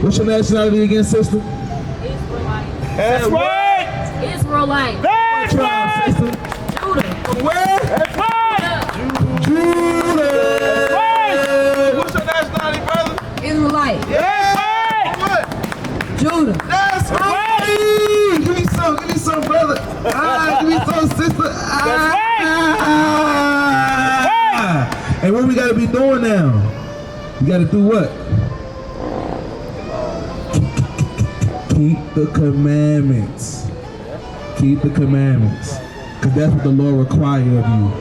What's your nationality again, sister? Israelite. That's right. Israelite. That's Tribe, right. sister. Judah. From where? That's right. Judah. That's right. What's your nationality, brother? Israelite. That's right. What? Judah. That's right. Give me some, brother. Give me some, sister. That's right. And what we gotta be doing now? We gotta do what? Keep the commandments. Keep the commandments. Because that's what the Lord requires of you.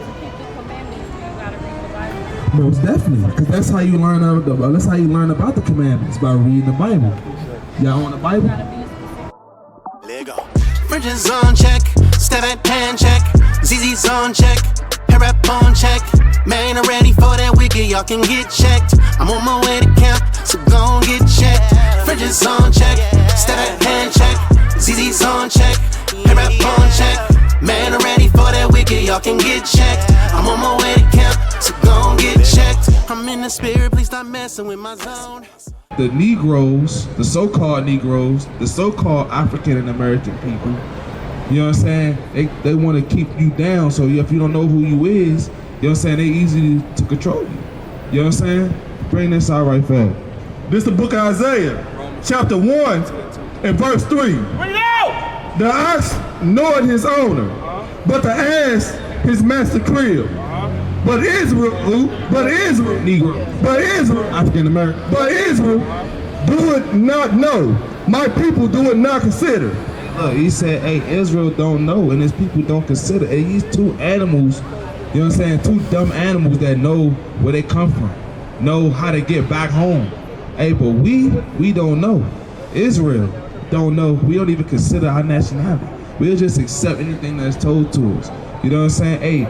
Most definitely. Because that's how you learn about the commandments, by reading the Bible. Y'all on the Bible? Lego. Bridges on check, step at pan check, ZZ's on check, hair up on check. Man, I'm ready for that wicked, y'all can get checked. I'm on my way to camp, so gon' get checked. Bridges on check, step at pan check, ZZ's on check, hair up on check. Man, I'm ready for that wicked, y'all can get checked. I'm on my way to camp, so gon' get checked. I'm in the spirit, please stop messing with my zone. The Negroes, the so-called Negroes, the so-called African and American people, you know what I'm saying? They want to keep you down, so if you don't know who you is, you know what I'm saying, they easy to control you. You know what I'm saying? Bring this out right fast. This is the book of Isaiah, chapter 1 and verse 3. Bring it out. The ox knoweth his owner, but the ass his master crib. But Israel, Negro, African American. but Israel do it not know. My people do it not consider. Look, he said, hey, Israel don't know, and his people don't consider. Hey, these two animals, you know what I'm saying, two dumb animals that know where they come from, know how to get back home. Hey, but we don't know. Israel don't know. We don't even consider our nationality. We'll just accept anything that's told to us. You know what I'm saying? Hey,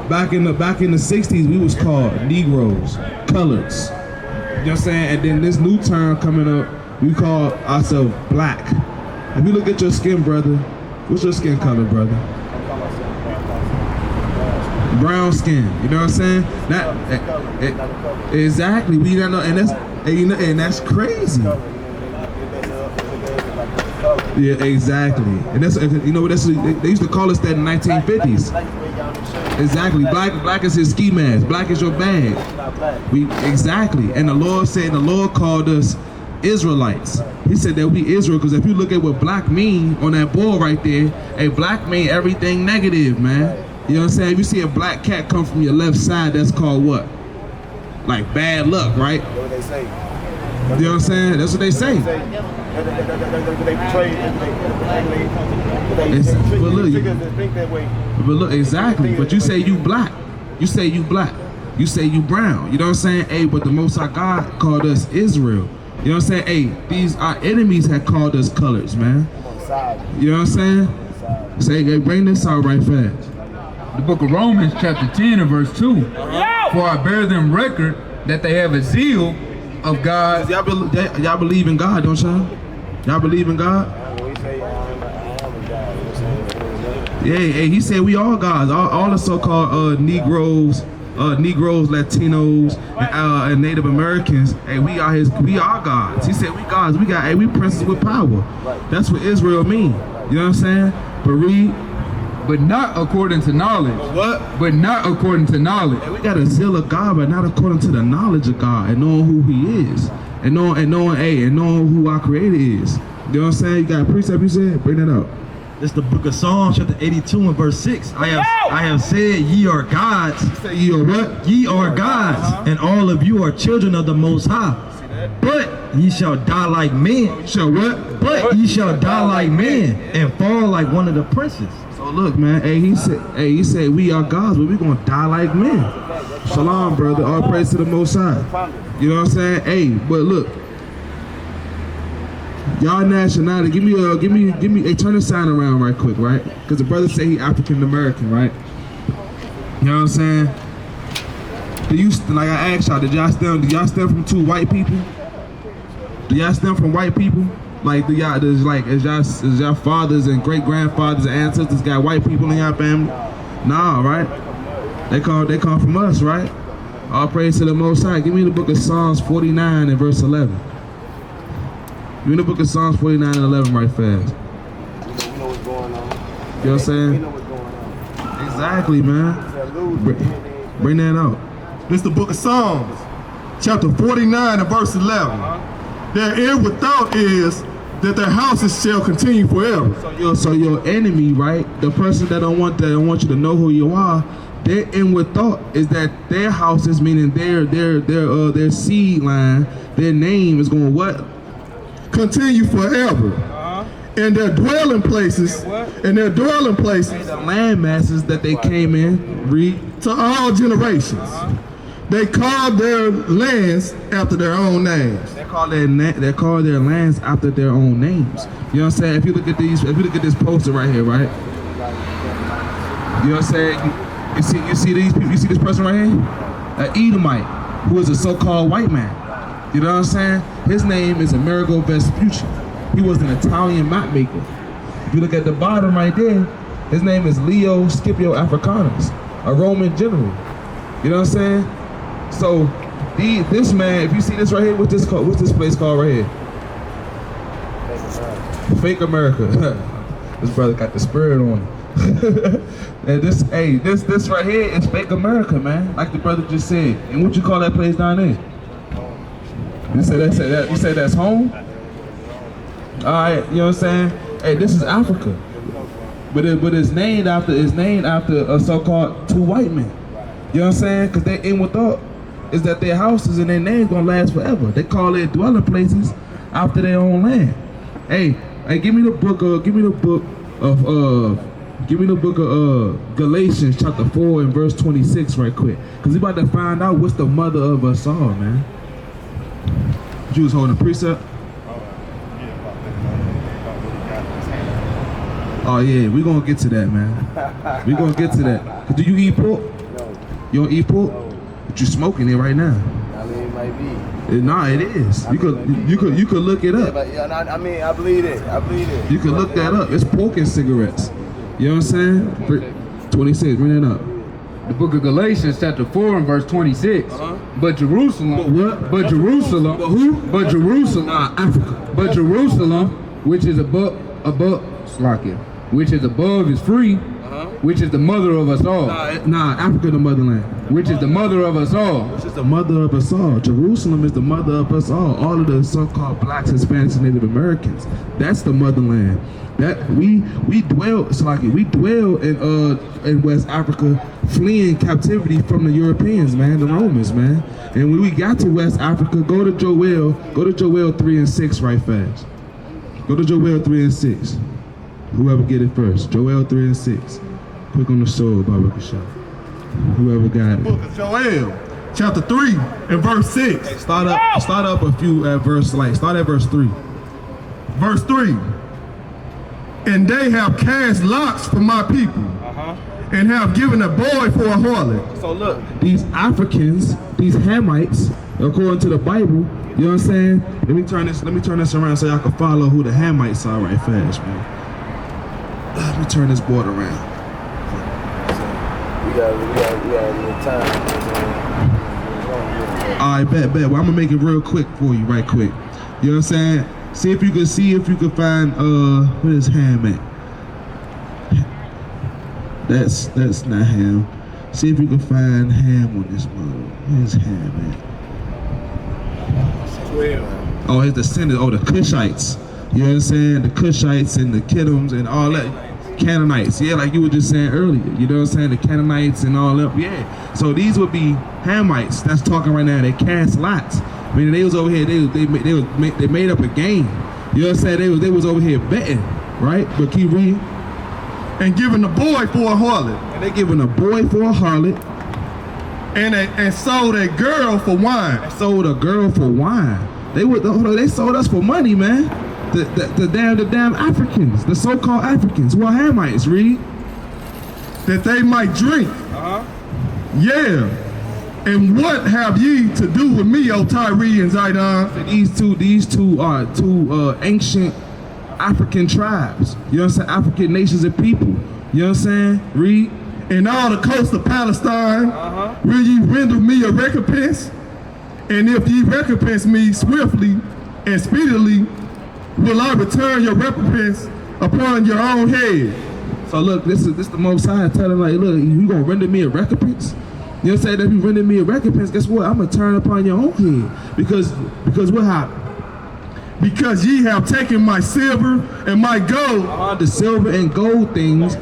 back in the 60s, we was called Negroes, coloreds. You know what I'm saying? And then this new term coming up, we call ourselves black. If you look at your skin, brother, what's your skin color, brother? Brown skin. You know what I'm saying? Exactly. We don't know, and that's crazy. Yeah, exactly. And that's they used to call us that in the 1950s. Exactly. Black is his ski mask. Black is your bag. Exactly. And the Lord called us Israelites. He said that we Israel, because if you look at what black mean on that board right there, a black mean everything negative, man. You know what I'm saying? If you see a black cat come from your left side, that's called what? Like bad luck, right? That's what they say. You know what I'm saying? That's what they say. But look, exactly. But you say you black. You say you black. You say you brown. You know what I'm saying? Hey, but the Most High God called us Israel. You know what I'm saying? Hey, our enemies had called us colors, man. You know what I'm saying? Say, hey, bring this out right fast. The book of Romans, chapter 10 and verse 2. For I bear them record that they have a zeal of God. Y'all believe in God, don't y'all? Y'all believe in God? Yeah, hey, he said we all gods. All the so-called Negroes, Latinos, and Native Americans. Hey, we are gods. He said we gods. We princes with power. That's what Israel mean. You know what I'm saying? But read. But not according to knowledge. What? But not according to knowledge. Hey, we got a zeal of God, but not according to the knowledge of God and knowing who He is, and knowing who our Creator is. You know what I'm saying? You got a precept. You said, bring that up. This is the book of Psalms, chapter 82 and verse 6. I have said, ye are gods. Say ye are what? Ye are gods, and all of you are children of the Most High. But ye shall die like men. You shall what? But ye shall die like men and fall like one of the princes. So look, man. Hey, he said we are gods, but we gonna die like men. Shalom, brother. All praise to the Most High. You know what I'm saying? Hey, but look. Y'all nationality, give me, hey, turn the sign around right quick, right? Because the brother say he African American, right? You know what I'm saying? Like I asked y'all, do y'all stem from two white people? Do y'all stem from white people? Like, is y'all fathers and great grandfathers and ancestors got white people in y'all family? Nah, right? They come from us, right? All praise to the Most High. Give me the book of Psalms 49 and verse 11. You're in the book of Psalms 49 and 11 right fast. We know what's going on. You know what I'm We saying? know what's going on. Exactly, man. They're losing. Bring that out. This is the book of Psalms, chapter 49 and verse 11. Their end without is that their houses shall continue forever. So your enemy, right? The person that don't want you to know who you are. Their inward thought is that their houses, meaning their seed line, their name is going what? Continue forever. And their dwelling places, The land masses that they came in, read. to all generations. They called their lands after their own names. They call their lands after their own names. You know what I'm saying? If you look at this poster right here, right? You know what I'm saying? You see these people. You see this person right here? An Edomite, who is a so-called white man. You know what I'm saying? His name is Amerigo Vespucci. He was an Italian map maker. If you look at the bottom right there, his name is Leo Scipio Africanus, a Roman general. You know what I'm saying? So this man, if you see this right here, what's this place called right here? Fake America. This brother got the spirit on him. And this right here is fake America, man. Like the brother just said. And what you call that place down there? You say that's home? All right, you know what I'm saying? Hey, this is Africa, but it's named after a so-called two white men. You know what I'm saying? Because their inward thought is that their houses and their names gonna last forever. They call their dwelling places after their own land. Hey, give me the book of Galatians chapter 4 and verse 26 right quick, because we about to find out what's the mother of us all, man. You was holding a precept. Oh yeah, we gonna get to that, man. We gonna get to that. Do you eat pork? No. You don't eat pork? But you smoking it right now. I mean, it might be. Nah, it is. You could look it up. But, yeah, I mean, I believe it. You can look that up. It's pork and cigarettes. You know what I'm saying? 26. Bring that up. The book of Galatians, chapter 4 and verse 26. But Jerusalem, But who? But Jerusalem, Nah, Africa. but Jerusalem, which is above is free, which is the mother of us all. Nah, Africa the motherland. Which is the mother of us all. Which is the mother of us all. Jerusalem is the mother of us all. All of the so-called blacks, Hispanics, and Native Americans. That's the motherland. That we dwell in West Africa, fleeing captivity from the Europeans, man, the Romans, man. And when we got to West Africa, go to Joel 3 and 6 right fast. Go to Joel 3 and 6. Whoever get it first. Joel 3 and 6. Quick on the soul, Baba Kasha. Whoever got it. Book of Joel, chapter 3 and verse 6. Start up a few at verse, start at verse 3. Verse 3. And they have cast lots for my people, and have given a boy for a harlot. So look, these Africans, these Hamites, according to the Bible, you know what I'm saying? Let me turn this around so y'all can follow who the Hamites are right fast, man. Let me turn this board around. We got a little time. All right, bet. Well, I'm gonna make it real quick for you, right quick. You know what I'm saying? See if you can find what is Ham at? That's not Ham. See if you can find Ham on this model. Where's Ham at? 12. Oh, his descendants. Oh, the Cushites. You know what I'm saying? The Cushites and the Kiddims and all that. Canaanites. Yeah, like you were just saying earlier. You know what I'm saying? The Canaanites and all that. Yeah. So these would be Hamites that's talking right now. They cast lots. I mean, they was over here. They made up a game. You know what I'm saying? They was over here betting, right? But keep reading. And giving the boy for a harlot. And they giving a boy for a harlot. And sold a girl for wine. Sold a girl for wine. They sold us for money, man. The damn Africans, the so-called Africans, who are Hamites, read. That they might drink. Yeah. And what have ye to do with me, O Tyre and Zidon? These two are two ancient African tribes. You know what I'm saying? African nations and people. You know what I'm saying? Read. In all the coast of Palestine, will ye render me a recompense? And if ye recompense me swiftly and speedily, will I return your recompense upon your own head. So look, this the Most High telling like, look, you gonna render me a recompense? You know what I'm saying? If you render me a recompense, guess what? I'm gonna turn upon your own head. Because what happened? Because ye have taken my silver and my gold. The silver and gold things,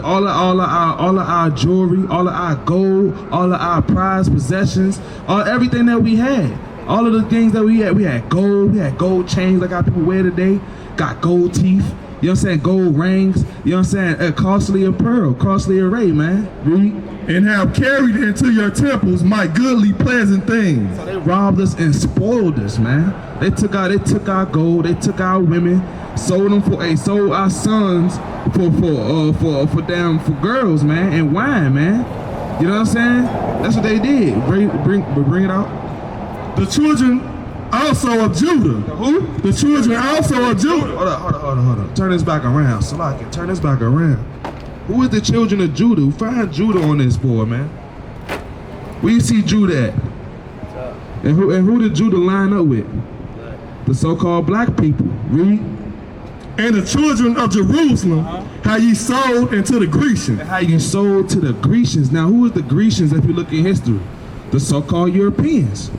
all of our jewelry, all of our gold, all of our prized possessions, everything that we had. All of the things that we had gold chains like our people wear today, got gold teeth, you know what I'm saying, gold rings, you know what I'm saying, costly apparel, costly array, man. Read. And have carried into your temples my goodly pleasant things. So they robbed us and spoiled us, man. They took our gold, they took our women, sold our sons for girls, man, and wine, man. You know what I'm saying? That's what they did. Bring it out. The children also of Judah. Who? The children also of Judah. Hold on. Turn this back around. Salaki, turn this back around. Who is the children of Judah? Find Judah on this board, man. Where you see Judah at? And who did Judah line up with? The so-called black people. Read. And the children of Jerusalem, how ye sold into the Grecians. How you sold to the Grecians. Now, who is the Grecians if you look in history? The so-called Europeans.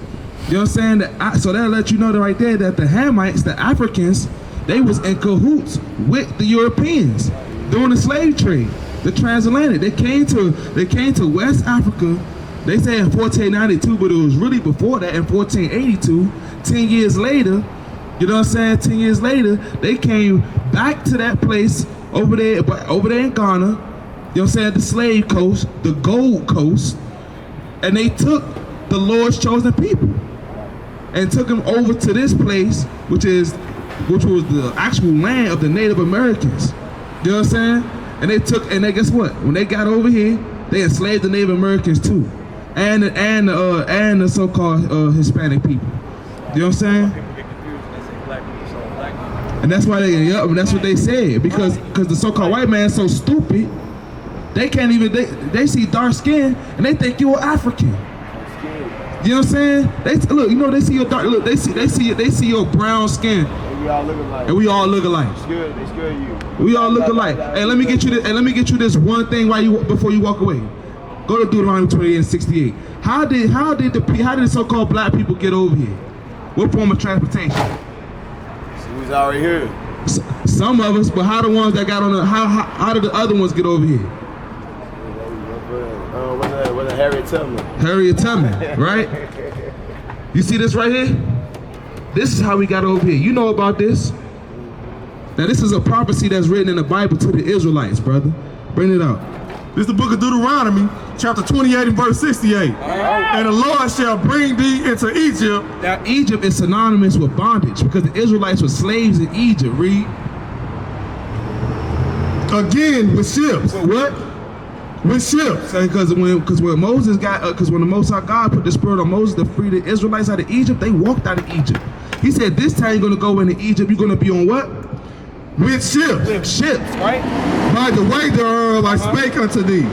You know what I'm saying? So that'll let you know right there that the Hamites, the Africans, they was in cahoots with the Europeans during the slave trade, the transatlantic. They came to West Africa. They say in 1492, but it was really before that in 1482. 10 years later, you know what I'm saying? 10 years later, they came back to that place over there in Ghana. You know what I'm saying? The slave coast, the Gold Coast, and they took the Lord's chosen people and took them over to this place, which was the actual land of the Native Americans. You know what I'm saying? And they guess what? When they got over here, they enslaved the Native Americans too, and the so-called Hispanic people. You know what I'm saying? And that's why that's what they said, because the so-called white man is so stupid, they can't even they see dark skin and they think you're African. You know what I'm saying? They see your dark look. They see your brown skin. And we all look alike. They scared you. We all look alike. Hey, let me get you this one thing before you walk away. Go to Deuteronomy 28:68. How did the so-called black people get over here? What form of transportation? We was already here. Some of us, but how the ones that got on the how did the other ones get over here? Was it Harriet Tubman? Harriet Tubman, right? You see this right here? This is how we got over here. You know about this. Now this is a prophecy that's written in the Bible to the Israelites, brother. Bring it out. This is the book of Deuteronomy, chapter 28 and verse 68. And the Lord shall bring thee into Egypt. Now Egypt is synonymous with bondage because the Israelites were slaves in Egypt. Read. Again with ships. What? With ships. Because when the Most High God put the spirit on Moses to free the Israelites out of Egypt, they walked out of Egypt. He said, this time you're gonna go into Egypt, you're gonna be on what? With ships. With ships, right? By the way thereof I spake unto thee,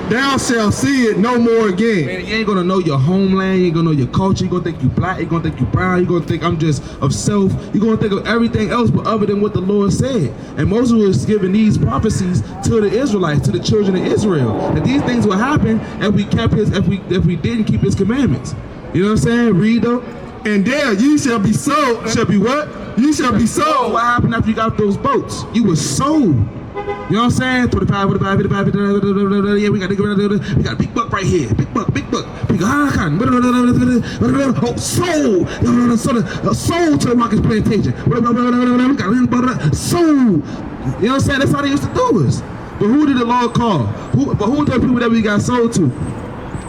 thou shalt see it no more again. Man, you ain't gonna know your homeland, you ain't gonna know your culture, you're gonna think you black, you're gonna think you brown, you're gonna think I'm just of self, you're gonna think of everything else but other than what the Lord said. And Moses was giving these prophecies to the Israelites, to the children of Israel. And these things will happen if we didn't keep his commandments. You know what I'm saying? Read though. And there you shall be sold. Shall be what? You shall be sold. What happened after you got those boats? You were sold. You know what I'm saying? 25, yeah, we got a big buck right here. Big buck. Sold to the Marcus Plantation. Sold. You know what I'm saying? That's how they used to do us. But who did the Lord call? Who are the people that we got sold to?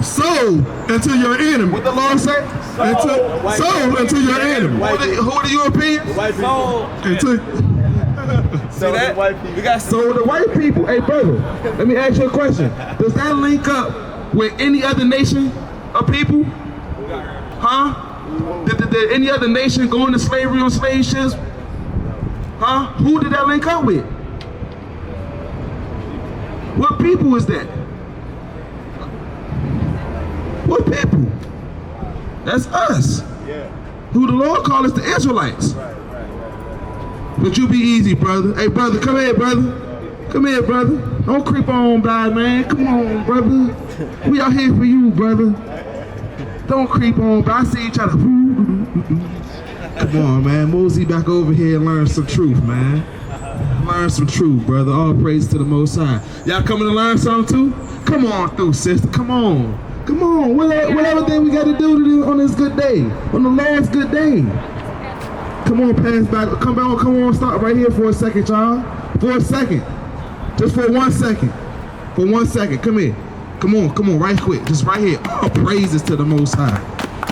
Sold into your enemy. What the Lord say? Sold into your enemy. Who are the Europeans? White people. See that? We got sold to white people. Hey, brother, let me ask you a question. Does that link up with any other nation of people? Huh? Did any other nation go into slavery on slave ships? Huh? Who did that link up with? What people is that? What people? That's us. Yeah. Who the Lord called us the Israelites. Right. But you be easy, brother. Hey, brother, come here, brother. Come here, brother. Don't creep on by, man. Come on, brother. We out here for you, brother. Don't creep on by. I see you try to. Come on, man. Mosey back over here and learn some truth, man. Learn some truth, brother. All praise to the Most High. Y'all coming to learn something too? Come on through, sister. Come on. Come on. Whatever thing we got to do on this good day. On the last good day. Come on, pass back. Come on, stop right here for a second, y'all. For a second. Just for 1 second. For 1 second. Come here. Come on, right quick. Just right here. All praises to the Most High.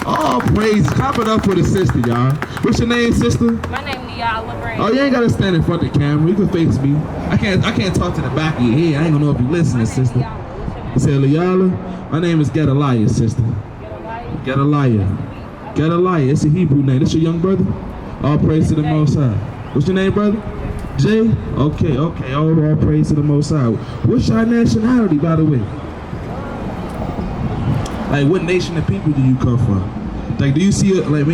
All praises. Clap it up for the sister, y'all. What's your name, sister? My name is Niala Brand. Oh, you ain't gotta stand in front of the camera. You can face me. I can't talk to the back of your head. I ain't gonna know if you listening, sister. You say Liala? My name is Gedaliah, sister. Gedaliah. It's a Hebrew name. This your young brother? All praise to the Most High. What's your name, brother? Jay? Okay. All praise to the Most High. What's your nationality, by the way? Like, what nation of people do you come from? Like, do you see it? Like,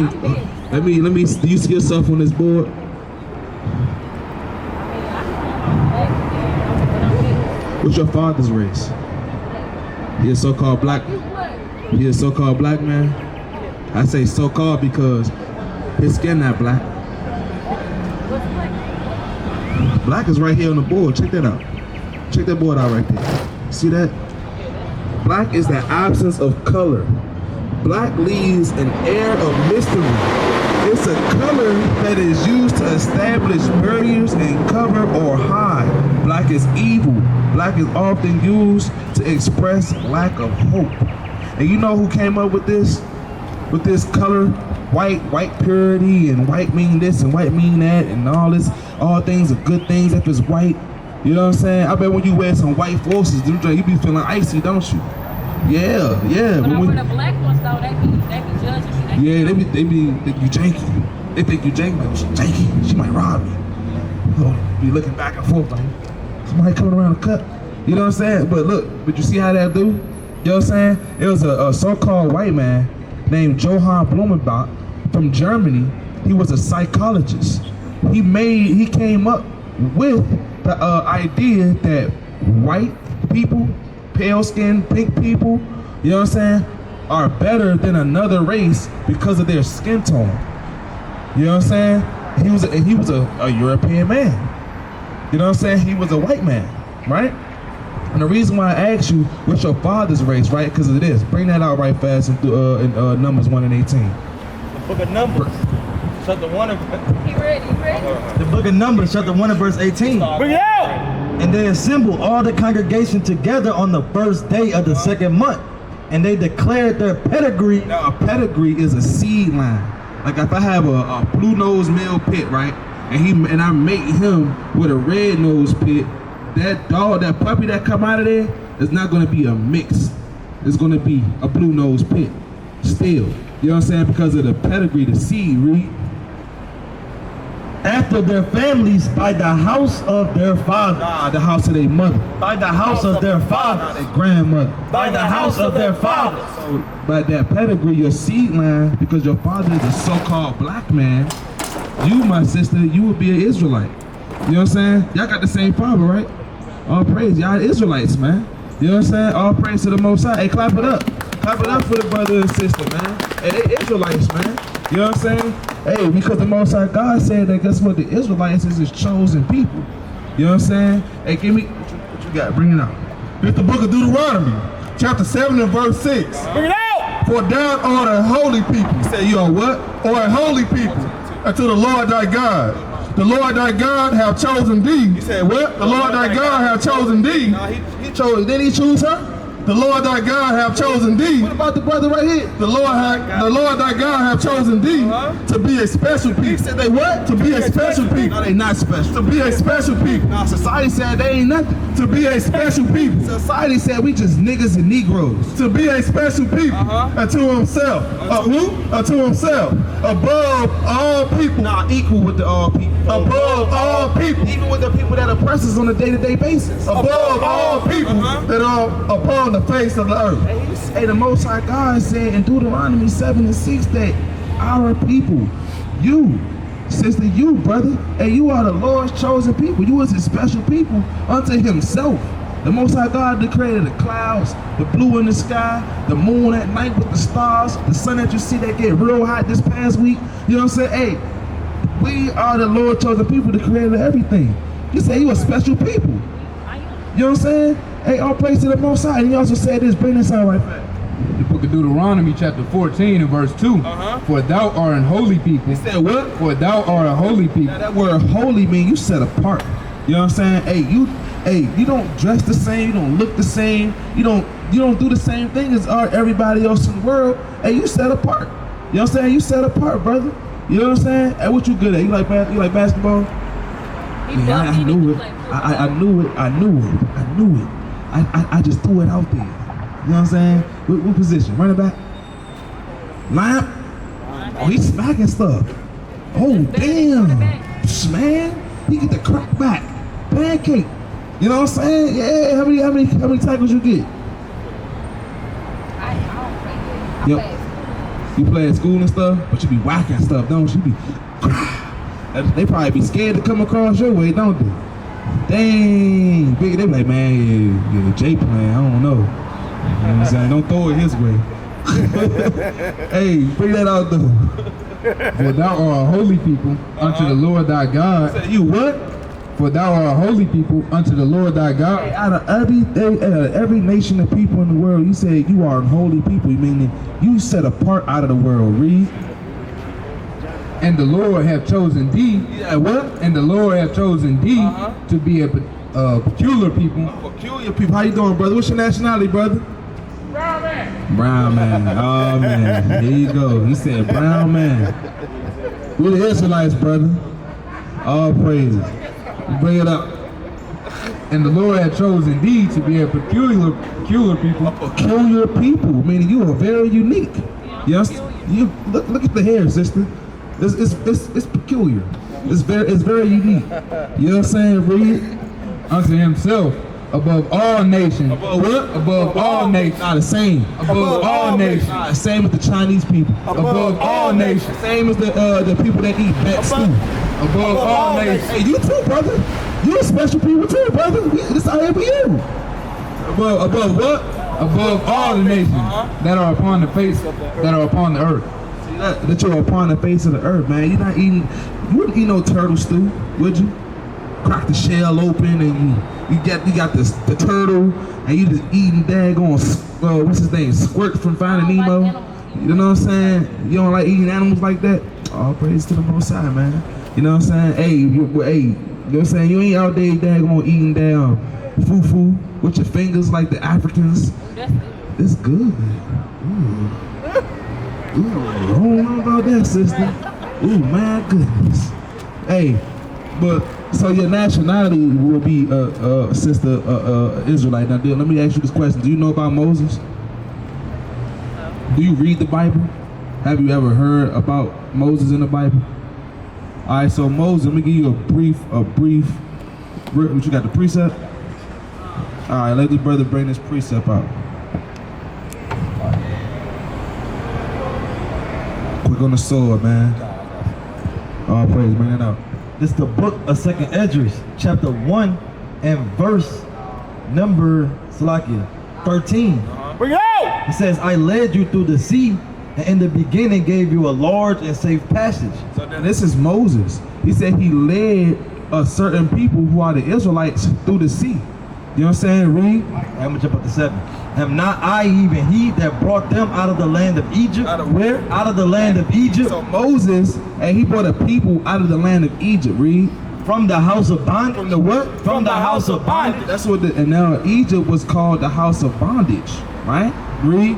let me. Do you see yourself on this board? What's your father's race? He a so-called black. He a so-called black man. I say so-called because his skin not black. Black is right here on the board. Check that out. Check that board out right there. See that? Black is the absence of color. Black leaves an air of mystery. It's a color that is used to establish barriers and cover or hide. Black is evil. Black is often used to express lack of hope. And you know who came up with this? With this color? White purity, and white mean this and white mean that, and all this, all things are good things if it's white. You know what I'm saying? I bet when you wear some white forces, you be feeling icy, don't you? Yeah. But when the black ones though, they be judging you. Yeah, they think you janky. They think you janky, but she janky. She might rob me. Oh, be looking back and forth like somebody coming around the cut. You know what I'm saying? But look, you see how that do? You know what I'm saying? It was a so-called white man named Johann Blumenbach from Germany. He was a psychologist. He came up with the idea that white people, pale skin, pink people, you know what I'm saying, are better than another race because of their skin tone. You know what I'm saying? He was a European man. You know what I'm saying? He was a white man, right? And the reason why I asked you what's your father's race, right? Because of this. Bring that out right fast in Numbers 1 and 18. The book of Numbers, chapter 1 and... He ready. The book of Numbers, chapter 1 and verse 18. Bring it out! And they assembled all the congregation together on the first day of the second month. And they declared their pedigree. Now, a pedigree is a seed line. Like if I have a blue-nosed male pit, right? And I mate him with a red-nosed pit, that puppy that come out of there is not gonna be a mix. It's gonna be a blue-nosed pit. Still. You know what I'm saying? Because of the pedigree, the seed, read. After their families by the house of their father. Nah, the house of their mother. By the house of their father. Their grandmother. By the house of their father. So, by that pedigree, your seed line, because your father is a so-called black man, you, my sister, you would be an Israelite. You know what I'm saying? Y'all got the same father, right? All praise. Y'all Israelites, man. You know what I'm saying? All praise to the Most High. Hey, clap it up. Clap it up for the brother and sister, man. Hey, they Israelites, man. You know what I'm saying? Hey, because the Most High God said that, guess what? The Israelites is his chosen people. You know what I'm saying? Hey, give me, what you got? Bring it out. It's the book of Deuteronomy, chapter 7 and verse 6. Bring it out! For thou art a holy people. You say you are what? Or a holy people unto the Lord thy God. The Lord thy God have chosen thee. You said what? The Lord thy God have chosen thee. Nah, he chose, didn't he choose her? The Lord thy God have chosen thee. What about the brother right here? The Lord thy God have chosen thee to be a special people. He said they what? To be a special people. No, they not special. To be a special people. Now society said they ain't nothing. To be a special people. Society said we just niggas and Negroes. To be a special people unto himself. Unto himself. Above all people. Nah, equal with the all people. Above all people. Even with the people that oppress us on a day-to-day basis. Above all people that are upon the face of the earth. Hey, the Most High God said in Deuteronomy 7 and 6 that our people, you Sister, you, brother. Hey, you are the Lord's chosen people. You was his special people unto himself. The Most High God created the clouds, the blue in the sky, the moon at night with the stars, the sun that you see that get real hot this past week. You know what I'm saying? Hey, we are the Lord's chosen people that created everything. You say you are special people. You know what I'm saying? Hey, all praise to the Most High. And he also said this, bring this out right back. The book of Deuteronomy chapter 14 and verse 2. For thou art an holy people. He said what? For thou art a holy people. Now that word holy means you set apart. You know what I'm saying? Hey, you don't dress the same, you don't look the same, you don't do the same thing as everybody else in the world. Hey, you set apart. You know what I'm saying? You set apart, brother. You know what I'm saying? Hey, what you good at? You like basketball? Yeah, I knew it. I knew it. I just threw it out there. You know what I'm saying? What position? Running back? Line? Oh, he's smacking stuff. Oh, damn. Man, he get the crack back. Pancake. You know what I'm saying? Yeah, how many tackles you get? I don't play good. Yep. You play at school and stuff, but you be whacking stuff, don't you? They probably be scared to come across your way, don't they? Dang, big. They be like, man, yeah, Jay playing, I don't know. You know what I'm saying? Don't throw it his way. Hey, bring that out though. For thou art a holy people unto the Lord thy God. Say, you what? For thou art a holy people unto the Lord thy God. Hey, out of every nation of people in the world, you say you are holy people. You mean you set apart out of the world. Read. And the Lord hath chosen thee. Yeah, what? And the Lord hath chosen thee to be a peculiar people. Peculiar people. How you doing, brother? What's your nationality, brother? Brown man. Brown man. Oh man. Here you go. He said brown man. We're the Israelites, brother. All praises. Bring it up. And the Lord hath chosen thee to be a peculiar people. Peculiar people, meaning you are very unique. Yes. You look at the hair, sister. It's peculiar. It's very unique. You know what I'm saying? Read. Unto himself above all nations. Above what? Above all nations. Not the same. Above all nations. Nah, same as the Chinese people. Above all nations. Same as the people that eat bat stew. Above all nations. Hey, you too, brother. You a special people too, brother. This out here for you. Above what? Above all the nations that are upon the face, that are upon the earth. See that you're upon the face of the earth, man. You wouldn't eat no turtle stew, would you? Crack the shell open and you got the turtle and you just eating daggone what's his name? Squirt from Finding Nemo. You know what I'm saying? You don't like eating animals like that? All praise to the Most High, man. You know what I'm saying? Hey, you know what I'm saying? You ain't out there daggone eating damn fufu with your fingers like the Africans. It's good. Ooh, I don't know about that, sister. Ooh, my goodness. Hey, but so your nationality will be sister Israelite. Now, let me ask you this question: do you know about Moses? Do you read the Bible? Have you ever heard about Moses in the Bible? All right, so Moses, let me give you a brief. What you got, the precept? All right, let the brother bring this precept out. Quick on the sword, man. All praise, bring it out. This is the book of 2nd Esdras, chapter 1 and verse number 13. Bring it out! It says, I led you through the sea, and in the beginning gave you a large and safe passage. So then this is Moses. He said he led a certain people who are the Israelites through the sea. You know what I'm saying? Read. I'm gonna jump up to 7. Am not I even he that brought them out of the land of Egypt? Out of where? Out of the land of Egypt. So Moses, and he brought a people out of the land of Egypt. Read. From the house of bondage. From the what? From the house of bondage. That's what and now Egypt was called the house of bondage. Right? Read.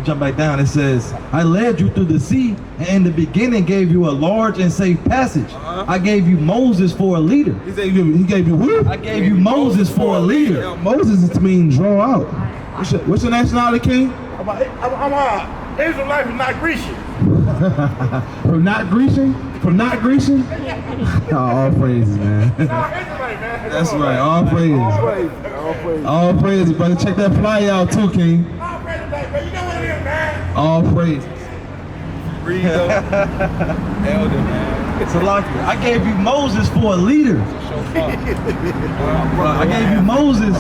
Jump back down. It says, I led you through the sea, and in the beginning gave you a large and safe passage. I gave you Moses for a leader. He gave you who? I gave you Moses for a leader. Now, Moses is to mean draw out. What's your nationality, King? I'm Israelite from not Grecian. From not Grecian? From not Grecian? Oh, all praises, man. That's right, all praises. All praises, brother. Check that flyer out too, King. All praises. Read Elder, man. Salakia, I gave you Moses for a leader. I gave you Moses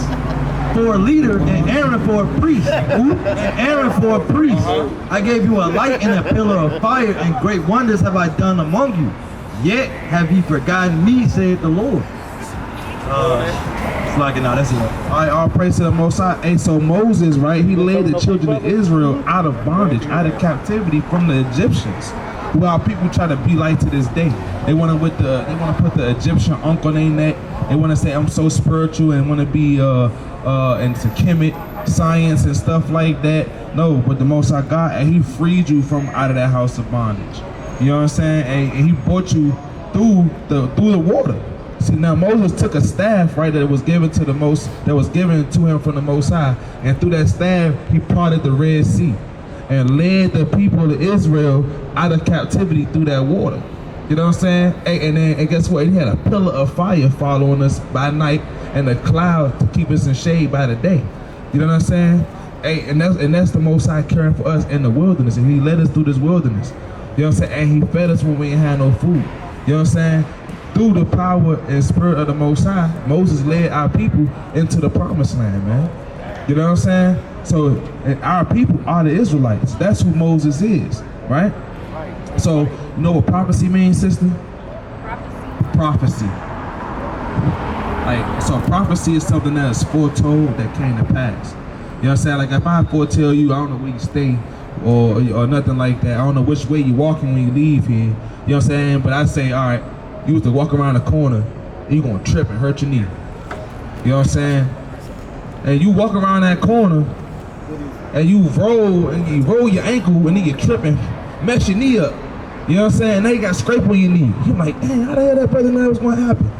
for a leader and Aaron for a priest. And Aaron for a priest. I gave you a light and a pillar of fire, and great wonders have I done among you. Yet have ye forgotten me, saith the Lord. Salakia, now that's it. All right, all praise to the Most High. Hey, so Moses, right, he led the children of Israel out of bondage, out of captivity from the Egyptians. Who our people try to be like to this day. They want to put the Egyptian unk on their neck. They want to say I'm so spiritual and want to be into Kemet science and stuff like that. No, but the Most High God, and He freed you from out of that house of bondage. You know what I'm saying? And He brought you through the water. See, now Moses took a staff, right, that was given to him from the Most High, and through that staff he parted the Red Sea and led the people of Israel out of captivity through that water. You know what I'm saying? And guess what? He had a pillar of fire following us by night and a cloud to keep us in shade by the day. You know what I'm saying? And that's the Most High caring for us in the wilderness, and He led us through this wilderness. You know what I'm saying? And He fed us when we ain't had no food. You know what I'm saying? Through the power and spirit of the Most High, Moses led our people into the promised land, man. You know what I'm saying? So, and our people are the Israelites. That's who Moses is, right? So, you know what prophecy means, sister? Prophecy. Like, so prophecy is something that is foretold that came to pass. You know what I'm saying? Like, if I foretell you, I don't know where you stay or nothing like that. I don't know which way you walking when you leave here. You know what I'm saying? But I say, all right, you was to walk around the corner, and you gonna trip and hurt your knee. You know what I'm saying? And you walk around that corner, and you roll your ankle, and then you trip and mess your knee up. You know what I'm saying? Now you got scrape on your knee. You're like, dang, how the hell that brother know that was gonna happen?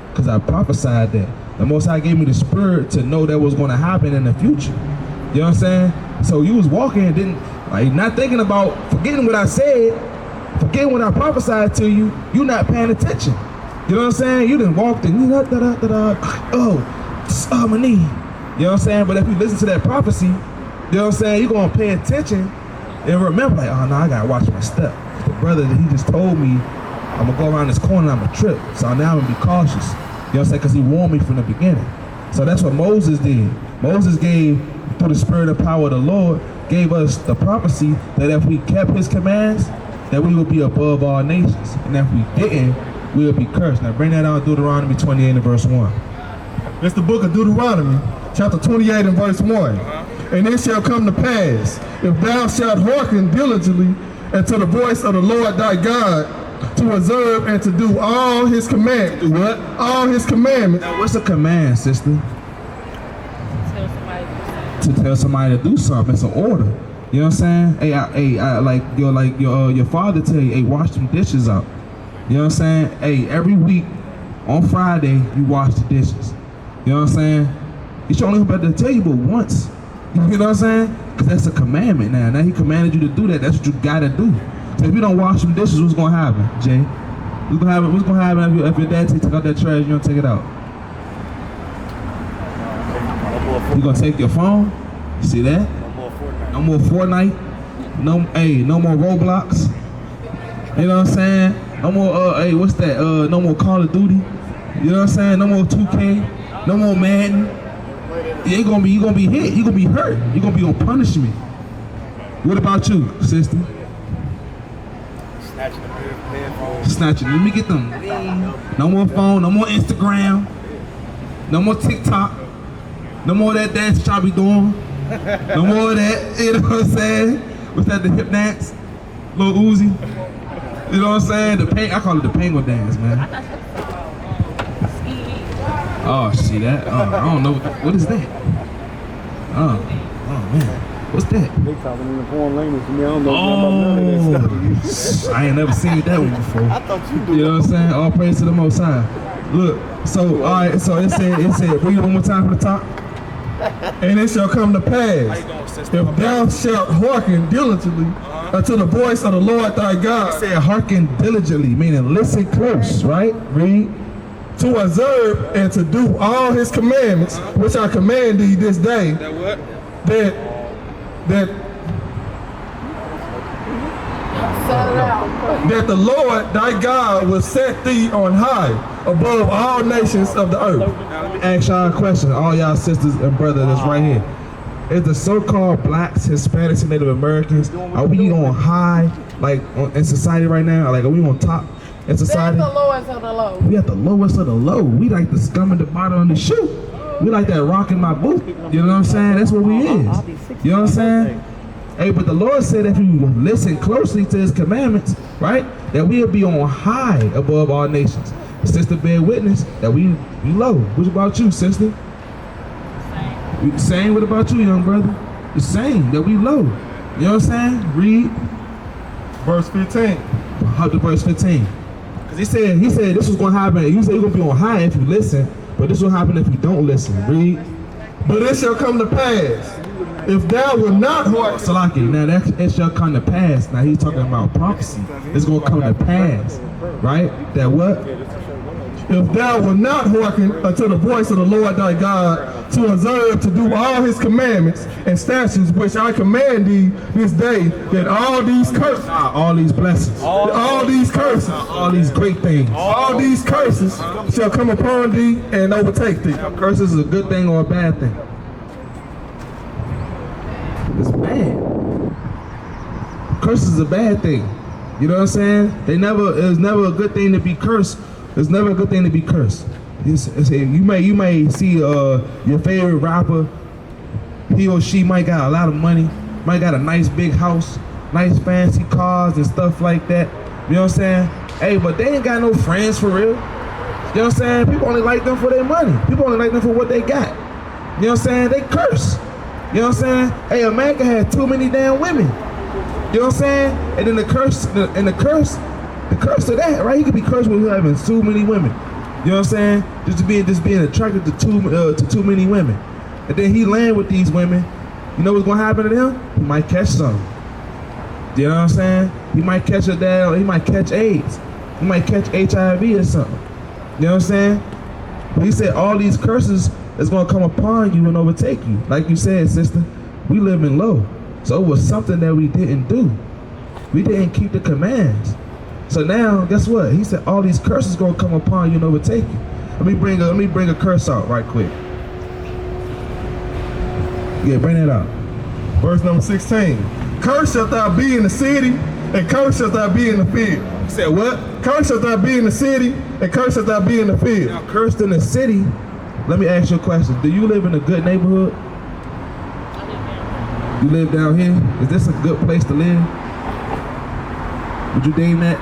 Because I prophesied that. The Most High gave me the spirit to know that was gonna happen in the future. You know what I'm saying? So you was walking and didn't, like, not thinking about, forgetting what I said, forgetting what I prophesied to you, you not paying attention. You know what I'm saying? You done walked and my knee. You know what I'm saying? But if you listen to that prophecy, you know what I'm saying, you're gonna pay attention and remember, like, oh no, I gotta watch my step. The brother that he just told me, I'm gonna go around this corner and I'm gonna trip. So now I'm gonna be cautious. You know what I'm saying? Because he warned me from the beginning. So that's what Moses did. Moses gave, through the spirit and power of the Lord, gave us the prophecy that if we kept his commands, that we would be above all nations. And if we didn't, we would be cursed. Now bring that out, Deuteronomy 28 and verse 1. It's the book of Deuteronomy, chapter 28 and verse 1. And it shall come to pass, if thou shalt hearken diligently unto the voice of the Lord thy God, to observe and to do all his commandments. What? All his commandments. Now what's a command, sister? To tell somebody to do something. It's an order. You know what I'm saying? Like your father tell you, hey, wash them dishes up. You know what I'm saying? Hey, every week on Friday you wash the dishes. You know what I'm saying? He should only about to tell you but once. You know what I'm saying? Because that's a commandment now. Now he commanded you to do that. That's what you gotta do. So if you don't wash them dishes, what's gonna happen, Jay? What's gonna happen if your dad took out that trash, you don't take it out? You gonna take your phone? You see that? No more Fortnite. No more Roblox. You know what I'm saying? No more what's that? No more Call of Duty. You know what I'm saying? No more 2K. No more Madden. You gonna be hit. You gonna be hurt. You gonna be on punishment. What about you, sister? Snatching. Let me get them. No more phone. No more Instagram. No more TikTok. No more of that dance y'all be doing. No more of that. You know what I'm saying? What's that? The hip dance? Lil Uzi. You know what I'm saying? I call it the penguin dance, man. Oh, see that? I don't know. What is that? Oh man. What's that? They talking in the foreign language to me. I don't know about none of that stuff. I ain't never seen that one before. I thought you did. You know what I'm saying? All praise to the Most High. Look, so all right, so it said, read it one more time from the top. And it shall come to pass, if thou shalt hearken diligently unto the voice of the Lord thy God. It said hearken diligently, meaning listen close, right? Read. To observe and to do all his commandments, which I command thee this day. That what? That that the Lord thy God will set thee on high above all nations of the earth. Now let me ask y'all a question, all y'all sisters and brothers that's right here. Is the so-called blacks, Hispanics, and Native Americans, are we on high, like in society right now? Like, are we on top in society? That's the lowest of the low. We at the lowest of the low. We like the scum at the bottom of the shoe. We like that rock in my boot. You know what I'm saying? That's what we is. You know what I'm saying? Hey, but the Lord said if you listen closely to his commandments, right, that we'll be on high above all nations. Sister bear witness that we low. What about you, sister? Same. What about you, young brother? The same, that we low. You know what I'm saying? Read. Verse 15. Up to verse 15. Because he said this was going to happen. He said you're going to be on high if you listen, but this will happen if you don't listen. Read. But it shall come to pass, if thou wilt not hearken. Salaki, now that it shall come to pass. Now he's talking about prophecy. It's going to come to pass. Right? That what? If thou wilt not hearken unto the voice of the Lord thy God, to observe to do all his commandments and statutes which I command thee this day, that all these curses, all these blessings, all these curses, all these great things, all these curses shall come upon thee and overtake thee. Now, curses is a good thing or a bad thing? It's bad. Curses is a bad thing. You know what I'm saying? It was never a good thing to be cursed. It's never a good thing to be cursed. You may see your favorite rapper, he or she might got a lot of money, might got a nice big house, nice fancy cars and stuff like that. You know what I'm saying? Hey, but they ain't got no friends for real. You know what I'm saying? People only like them for their money. People only like them for what they got. You know what I'm saying? They curse. You know what I'm saying? Hey, a man can have too many damn women. You know what I'm saying? And then the curse of that, right? He could be cursed with having too many women. You know what I'm saying? Just being attracted to too many women. And then he land with these women. You know what's gonna happen to them? He might catch some. You know what I'm saying? He might catch he might catch AIDS. He might catch HIV or something. You know what I'm saying? But he said all these curses is gonna come upon you and overtake you. Like you said, sister, we live in low. So it was something that we didn't do. We didn't keep the commands. So now, guess what? He said all these curses gonna come upon you and overtake you. Let me bring a curse out right quick. Yeah, bring that out. Verse number 16. Cursed shalt thou be in the city, and cursed shalt thou be in the field. He said what? Cursed shalt thou be in the city, and cursed shalt thou be in the field. Now, cursed in the city. Let me ask you a question. Do you live in a good neighborhood? You live down here? Is this a good place to live? Would you deem that?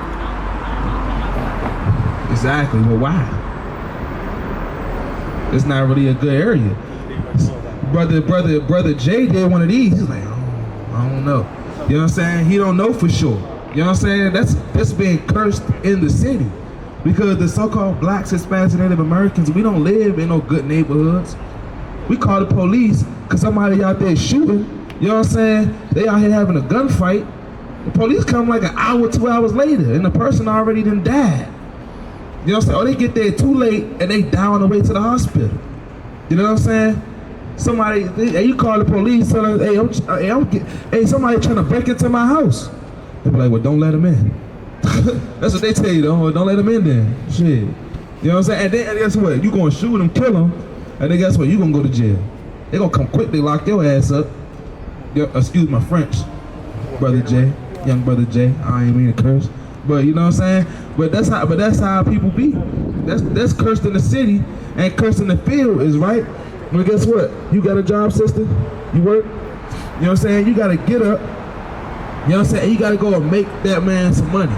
Exactly. Well, why? It's not really a good area. Brother Jay did one of these. He's like, oh, I don't know. You know what I'm saying? He don't know for sure. You know what I'm saying? That's being cursed in the city. Because the so-called blacks, Hispanics, and Native Americans, we don't live in no good neighborhoods. We call the police because somebody out there shooting. You know what I'm saying? They out here having a gunfight. The police come like an hour, 2 hours later, and the person already done died. You know what I'm saying? Or they get there too late and they die on the way to the hospital. You know what I'm saying? Hey, you call the police, tell them, hey, somebody trying to break into my house. They be like, well, don't let them in. That's what they tell you, though. Don't let them in there. Shit. You know what I'm saying? And then guess what? You gonna shoot them, kill them, and then guess what? You gonna go to jail. They gonna come quick, they lock your ass up. Excuse my French, Brother Jay, young Brother Jay. I ain't mean to curse. But you know what I'm saying? But that's how people be. That's cursed in the city and cursed in the field is right. But guess what? You got a job, sister? You work? You know what I'm saying? You gotta get up. You know what I'm saying? You gotta go and make that man some money.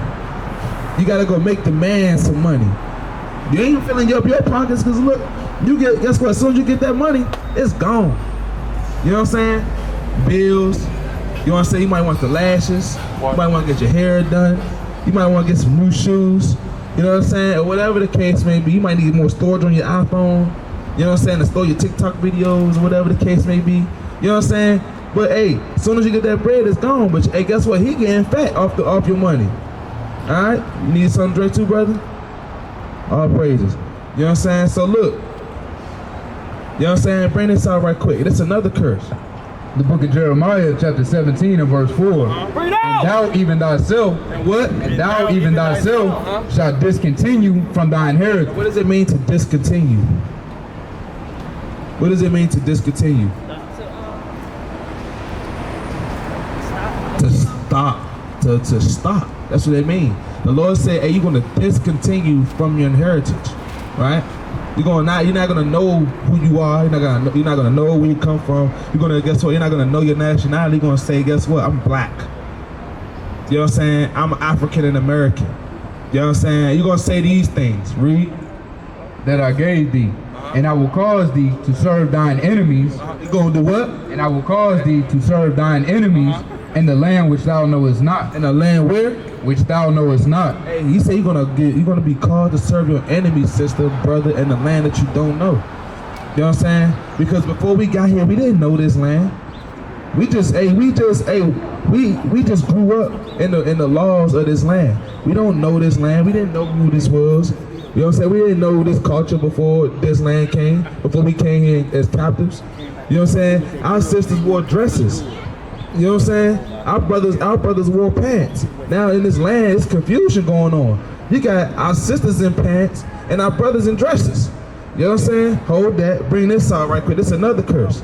You gotta go make the man some money. You ain't filling up your pockets because look, guess what? As soon as you get that money, it's gone. You know what I'm saying? Bills. You know what I'm saying? You might want the lashes. You might want to get your hair done. You might want to get some new shoes. You know what I'm saying? Or whatever the case may be. You might need more storage on your iPhone. You know what I'm saying? To store your TikTok videos or whatever the case may be. You know what I'm saying? But hey, as soon as you get that bread, it's gone. But hey, guess what? He getting fat off your money. Alright? You need something to drink too, brother? All praises. You know what I'm saying? So look. You know what I'm saying? Bring this out right quick. It's another curse. The book of Jeremiah, chapter 17 and verse 4. And thou even thyself, And what? and thou even thyself shalt discontinue from thy inheritance. What does it mean to discontinue? What does it mean to discontinue? To stop. To stop. That's what it means. The Lord said, hey, you're gonna discontinue from your inheritance, right? You're not gonna know who you are. You're not gonna know where you come from. Guess what? You're not gonna know your nationality. You're gonna say, guess what? I'm black. You know what I'm saying? I'm African and American. You know what I'm saying? You're gonna say these things. Read. That I gave thee, and I will cause thee to serve thine enemies. You gonna do what? And I will cause thee to serve thine enemies in the land which thou knowest not. In the land where? Which thou knowest not. Hey, he said you're gonna be called to serve your enemies, sister, brother, in the land that you don't know. You know what I'm saying? Because before we got here, we didn't know this land. We just grew up in the laws of this land. We don't know this land. We didn't know who this was. You know what I'm saying? We didn't know this culture before this land came, before we came here as captives. You know what I'm saying? Our sisters wore dresses. You know what I'm saying? Our brothers wore pants. Now in this land, it's confusion going on. You got our sisters in pants and our brothers in dresses. You know what I'm saying? Hold that. Bring this out right quick. This is another curse.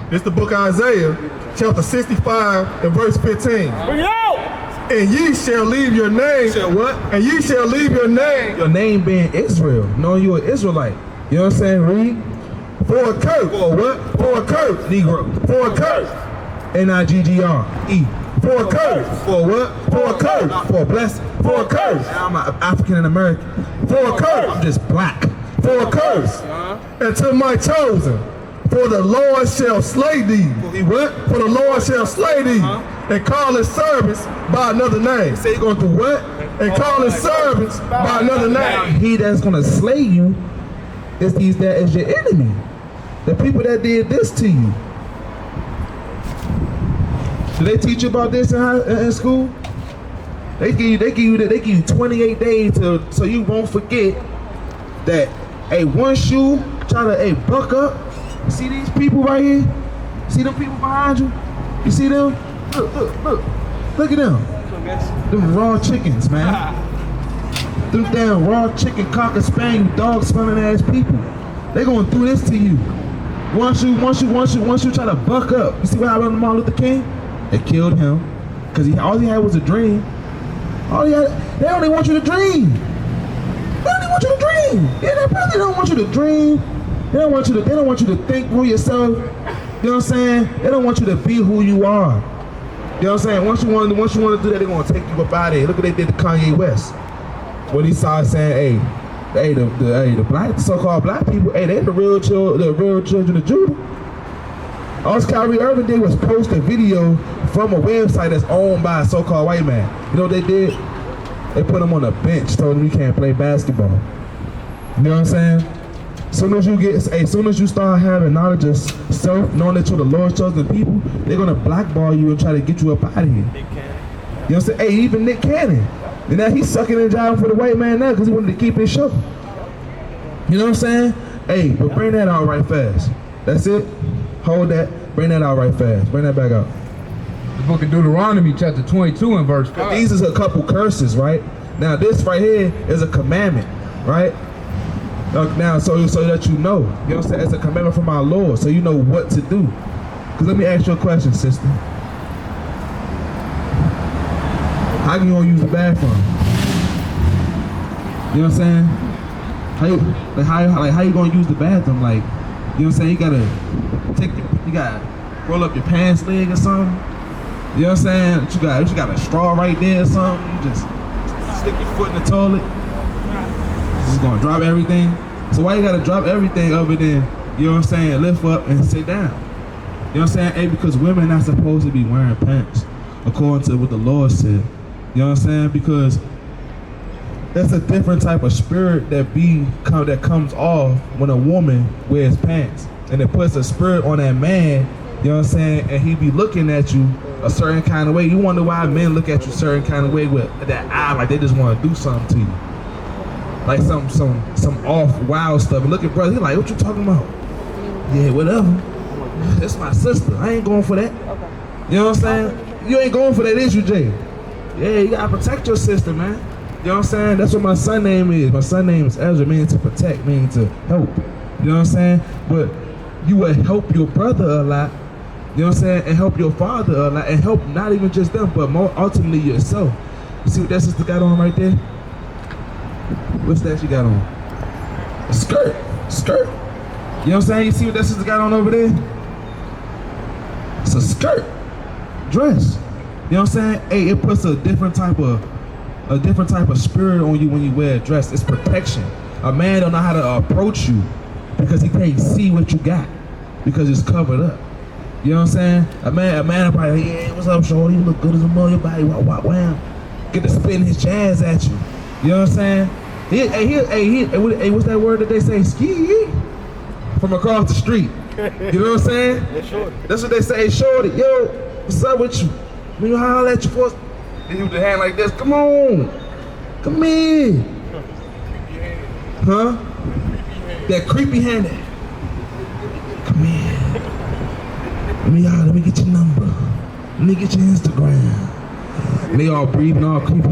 It's the book of Isaiah, chapter 65 and verse 15. Bring it out! And ye shall leave your name. Shall what? And ye shall leave your name. Your name being Israel, knowing you're an Israelite. You know what I'm saying? Read. For a curse. For what? For a curse. Negro. For a curse. N-I-G-G-R-E. For a curse. For what? For a curse. For a blessing. For a curse. I'm African and American. For a curse. I'm just black. For a curse. And to my chosen. For the Lord shall slay thee. He what? For the Lord shall slay thee. And call his servants by another name. Say you're going to do what? And call his servants by another name. He that's going to slay you is your enemy. The people that did this to you. Do they teach you about this in school? They give you 28 days so you won't forget that one shoe try to buck up. You see these people right here? See them people behind you? You see them? Look at them. Them raw chickens, man. Them damn raw chicken cocker spaniel dog smelling ass people. They gonna do this to you. Once you try to buck up. You see what happened to Martin Luther King? They killed him because all he had was a dream. They only want you to dream. They only want you to dream. Yeah, they probably don't want you to dream. They don't want you to think for yourself. You know what I'm saying? They don't want you to be who you are. You know what I'm saying? Once you want to do that, they're gonna take you up out of here. Look what they did to Kanye West. When he started saying, the black, so-called black people, they the real children of Judah. All Kyrie Irving did was post a video from a website that's owned by a so-called white man. You know what they did? They put him on a bench, told him he can't play basketball. You know what I'm saying? As soon as you start having knowledge of self, knowing that you're the Lord's chosen people, they're gonna blackball you and try to get you up out of here. Nick Cannon. You know what I'm saying? Even Nick Cannon. And now he's sucking and jiving for the white man now because he wanted to keep his show. You know what I'm saying? But bring that out right fast. That's it. Hold that. Bring that out right fast. Bring that back out. The book of Deuteronomy, chapter 22 and verse 5. These is a couple curses, right? Now this right here is a commandment, right? Now, so that you know what I'm saying? It's a commandment from our Lord, so you know what to do. Because let me ask you a question, sister. How can you gonna use the bathroom? You know what I'm saying? How you gonna use the bathroom? Like, you know what I'm saying? You gotta roll up your pants leg or something. You know what I'm saying? You got a straw right there or something. You just stick your foot in the toilet. Just gonna drop everything. So why you gotta drop everything other than, you know what I'm saying, lift up and sit down? You know what I'm saying? Because women not supposed to be wearing pants, according to what the Lord said. You know what I'm saying? Because that's a different type of spirit that comes off when a woman wears pants. And it puts a spirit on that man, you know what I'm saying? And he be looking at you a certain kind of way. You wonder why men look at you a certain kind of way with that eye, like they just want to do something to you. Like some off wild stuff. Look at brother, he like, what you talking about? Yeah, whatever. That's my sister. I ain't going for that. You know what I'm saying? You ain't going for that, is you, Jay? Yeah, you gotta protect your sister, man. You know what I'm saying? That's what my son name is. My son name is Ezra, meaning to protect, meaning to help. You know what I'm saying? But you will help your brother a lot. You know what I'm saying? And help your father a lot. And help not even just them, but more ultimately yourself. You see what that sister got on right there? What's that she got on? A skirt. Skirt. You know what I'm saying? You see what that sister got on over there? It's a skirt. Dress. You know what I'm saying? Hey, it puts a different type of spirit on you when you wear a dress. It's protection. A man don't know how to approach you because he can't see what you got because it's covered up. You know what I'm saying? A man will probably, yeah, what's up, shorty? You look good as a mother. Your body, wow. Get to spitting his jazz at you. You know what I'm saying? Hey, what's that word that they say? Ski from across the street. You know what I'm saying? That's what they say. Shorty, yo, what's up with you? When you holler at you for, then you with the hand like this. Come on, come in. Huh? That creepy hand. Come here. Let me get your number. Let me get your Instagram. And they all breathing all creepy.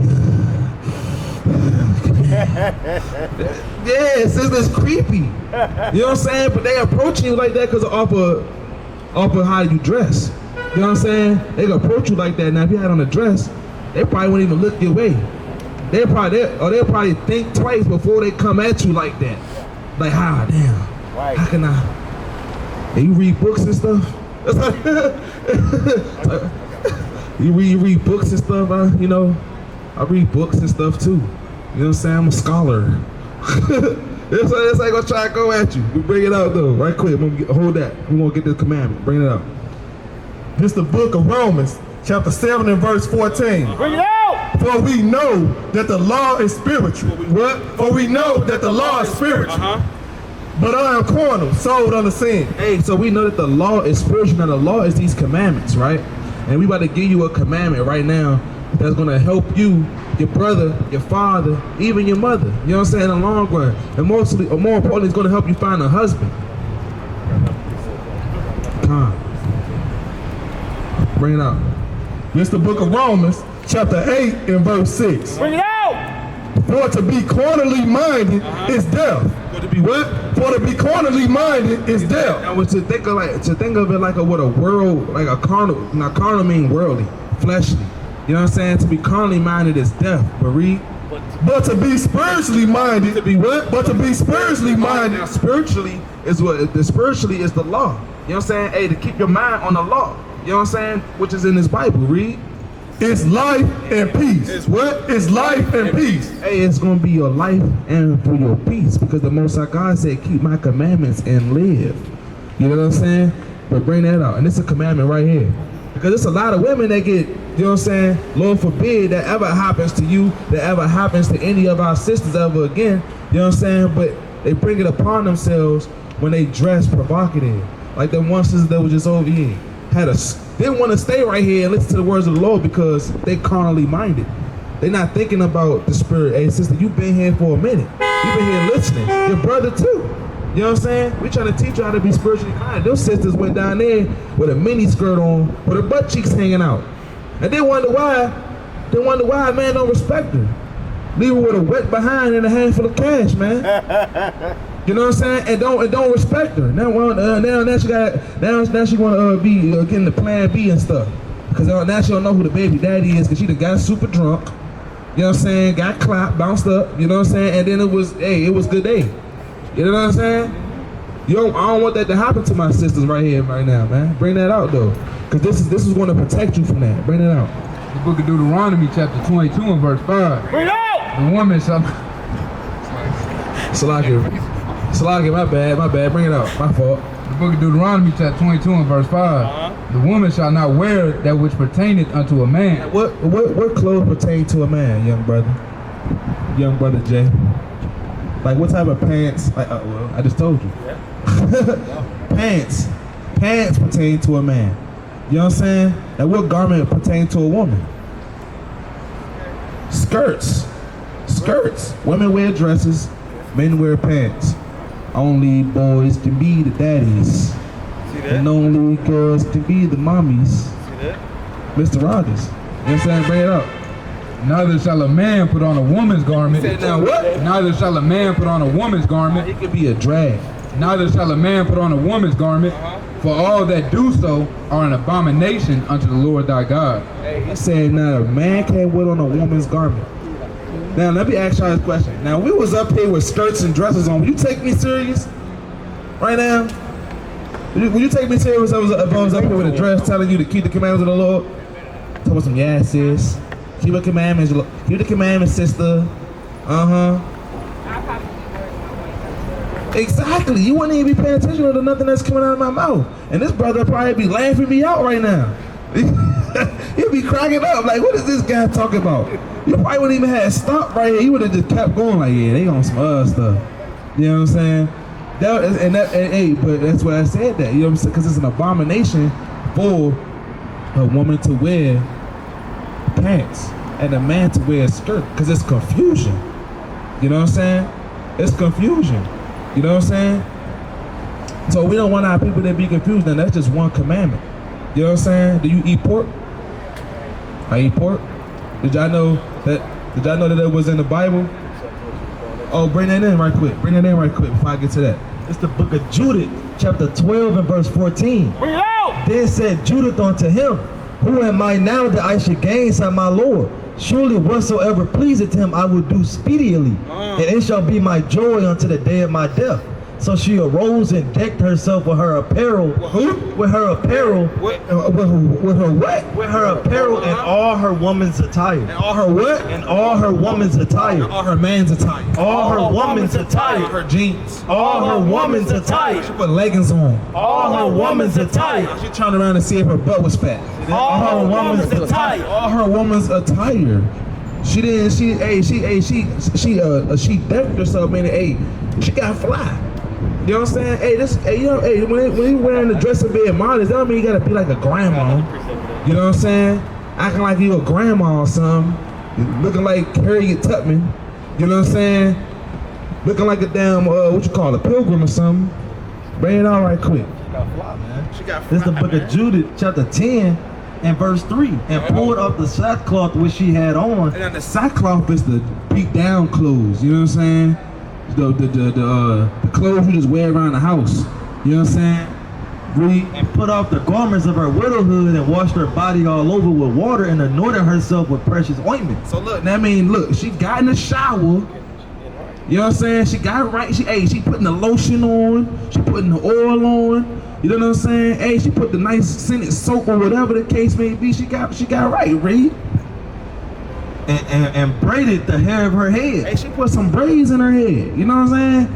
Yeah, it's creepy. You know what I'm saying? But they approaching you like that because off of how you dress. You know what I'm saying? They gonna approach you like that. Now if you had on a dress, they probably wouldn't even look your way. They'll probably think twice before they come at you like that. Like, damn. Right. How can I? Hey, you read books and stuff? You read books and stuff, you know? I read books and stuff too. You know what I'm saying? I'm a scholar. This ain't gonna try to go at you. We bring it out though, right quick. Hold that. We won't get the commandment. Bring it out. This the book of Romans, chapter 7 and verse 14. Bring it out! For we know that the law is spiritual. What? For we know that the law is spiritual. But I am carnal, sold under sin. Hey, so we know that the law is spiritual. Now the law is these commandments, right? And we about to give you a commandment right now that's gonna help you, your brother, your father, even your mother. You know what I'm saying? In the long run. And more importantly, it's gonna help you find a husband. Bring it out. This the book of Romans, chapter 8 and verse 6. Bring it out! For to be carnally minded is death. For to be what? For to be carnally minded is death. And to think of it like what a world, like a carnal. Now carnal mean worldly, fleshly. You know what I'm saying? To be carnally minded is death. But read. But to be spiritually minded. To be what? But to be spiritually minded. Now spiritually is the law. You know what I'm saying? Hey, to keep your mind on the law. You know what I'm saying? Which is in this Bible. Read. It's life and peace. It's what? It's life and peace. Hey, it's going to be your life and for your peace because the Most High God said, keep my commandments and live. You know what I'm saying? But bring that out. And it's a commandment right here. Because there's a lot of women that get, you know what I'm saying? Lord forbid that ever happens to you, that ever happens to any of our sisters ever again. You know what I'm saying? But they bring it upon themselves when they dress provocative. Like the one sister that was just over here. Didn't want to stay right here and listen to the words of the Lord because they carnally minded. They're not thinking about the spirit. Hey, sister, you've been here for a minute. You've been here listening. Your brother too. You know what I'm saying? We trying to teach you how to be spiritually minded. Those sisters went down there with a mini skirt on, with her butt cheeks hanging out. And they wonder why a man don't respect her. Leave her with a wet behind and a handful of cash, man. You know what I'm saying? And don't respect her. Now she wanna be getting the plan B and stuff. Cause now she don't know who the baby daddy is, cause she done got super drunk. You know what I'm saying? Got clapped, bounced up. You know what I'm saying? And then it was good day. You know what I'm saying? I don't want that to happen to my sisters right here, right now, man. Bring that out though, cause this is going to protect you from that. Bring it out. The book of Deuteronomy, chapter 22 and verse 5. Bring it out! The woman shall. Salaki, my bad. Bring it out. My fault. The book of Deuteronomy, chapter 22 and verse 5. The woman shall not wear that which pertaineth unto a man. What clothes pertain to a man, young brother Jay? Like what type of pants? Like, well, I just told you. Yeah. Pants pertain to a man. You know what I'm saying? And what garment pertain to a woman? Skirts. Women wear dresses. Men wear pants. Only boys can be the daddies. See that? And only girls can be the mommies. See that? Mr. Rogers. You know what I'm saying? Bring it up. Neither shall a man put on a woman's garment. Say now what? Neither shall a man put on a woman's garment. It could be a drag. Neither shall a man put on a woman's garment. For all that do so are an abomination unto the Lord thy God. He said now a man can't put on a woman's garment. Now let me ask y'all this question. Now we was up here with skirts and dresses on. Will you take me serious? Right now? Will you take me serious if I was up here with a dress telling you to keep the commandments of the Lord? Tell me some yeah, sis. Keep the commandments, sister. I'll probably be worried my way. Exactly. You wouldn't even be paying attention to nothing that's coming out of my mouth. And this brother probably be laughing me out right now. He'll be cracking up like, what is this guy talking about? You probably wouldn't even have stopped right here. You would have just kept going like, yeah, they on some other stuff. You know what I'm saying? But that's why I said that. You know what I'm saying? Because it's an abomination for a woman to wear pants and a man to wear a skirt, because it's confusion. You know what I'm saying? It's confusion. You know what I'm saying? So we don't want our people to be confused, and that's just one commandment. You know what I'm saying? Do you eat pork? I eat pork. Did y'all know that it was in the Bible? Oh, bring that in right quick. Bring that in right quick before I get to that. It's the book of Judith, chapter 12 and verse 14. Then said Judith unto him, who am I now that I should gainsay my Lord? Surely whatsoever pleaseth him I will do speedily, and it shall be my joy unto the day of my death. So she arose and decked herself with her apparel. With her apparel. With her what? With her apparel and all her woman's attire. And all her what? And all her woman's attire. All her man's attire. All her woman's attire. Her jeans. All her woman's attire. She put leggings on. All her woman's attire. She turned around to see if her butt was fat. All her woman's attire. All her woman's attire. She decked herself, meaning, she got fly. You know what I'm saying? When you wearing the dress and being modest, that don't mean you gotta be like a grandma. You know what I'm saying? Acting like you a grandma or something. Looking like Harriet Tubman. You know what I'm saying? Looking like a damn, what you call it, pilgrim or something. Bring it on right quick. She got fly, man. She got fly. This is the book of Judith, chapter 10 and verse 3. And pulled up the sackcloth which she had on. And then the sackcloth is the beat down clothes. You know what I'm saying? The clothes you just wear around the house. You know what I'm saying? Read. And put off the garments of her widowhood and washed her body all over with water and anointed herself with precious ointment. So look, she got in the shower. You know what I'm saying? She got right. She putting the lotion on. She putting the oil on. You know what I'm saying? Hey, she put the nice scented soap or whatever the case may be. She got right, Reed. And braided the hair of her head. Hey, she put some braids in her head. You know what I'm saying?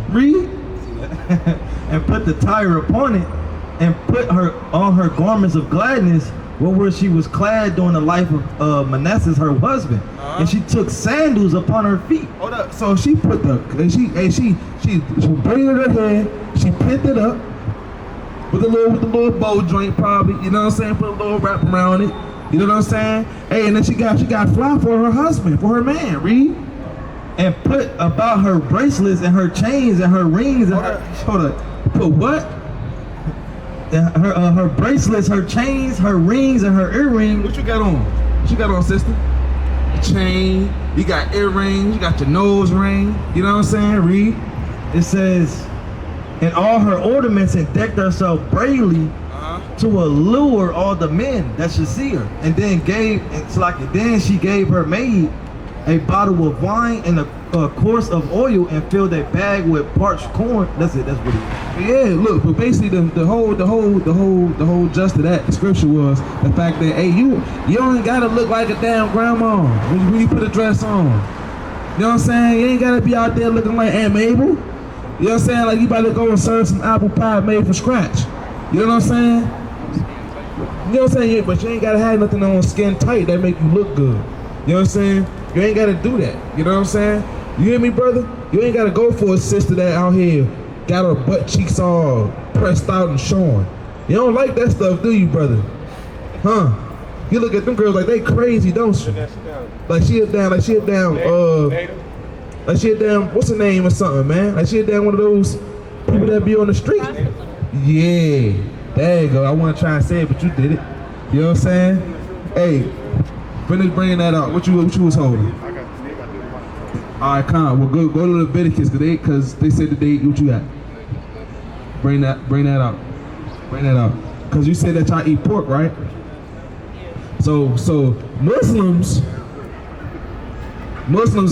Read. And put the tire upon it, and put her on her garments of gladness, wherewith she was clad during the life of Manasseh, her husband. And she took sandals upon her feet. Hold up. So she put she braided her hair. She pinned it up with the little bow joint, probably. You know what I'm saying? Put a little wrap around it. You know what I'm saying? Hey, and then she got fly for her husband, for her man, Reed. And put about her bracelets and her chains and her rings. Hold up. Put what? Her bracelets, her chains, her rings, and her earrings. What you got on? What you got on, sister? A chain. You got earrings. You got your nose ring. You know what I'm saying? Read. It says, and all her ornaments, and decked herself bravely to allure all the men that should see her. And then then she gave her maid a bottle of wine and a course of oil, and filled a bag with parched corn. That's it. That's what it is. Yeah, look, but basically the whole gist of that scripture was the fact that, hey, you don't gotta look like a damn grandma when you put a dress on. You know what I'm saying? You ain't gotta be out there looking like Aunt Mabel. You know what I'm saying? Like you about to go and serve some apple pie made from scratch. You know what I'm saying? You know what I'm saying? Yeah, but you ain't gotta have nothing on skin tight that make you look good. You know what I'm saying? You ain't gotta do that. You know what I'm saying? You hear me, brother? You ain't gotta go for a sister that out here got her butt cheeks all pressed out and showing. You don't like that stuff, do you, brother? Huh? You look at them girls like they crazy, don't you? Like she a damn, what's her name or something, man? Like she a damn one of those people that be on the street. Yeah, there you go. I want to try and say it, but you did it. You know what I'm saying? Hey, Finish bringing that out. What you was holding? All right, come. Well, go to Leviticus because they said that what you got. Bring that out. Bring that out. Because you said that y'all eat pork, right? So Muslims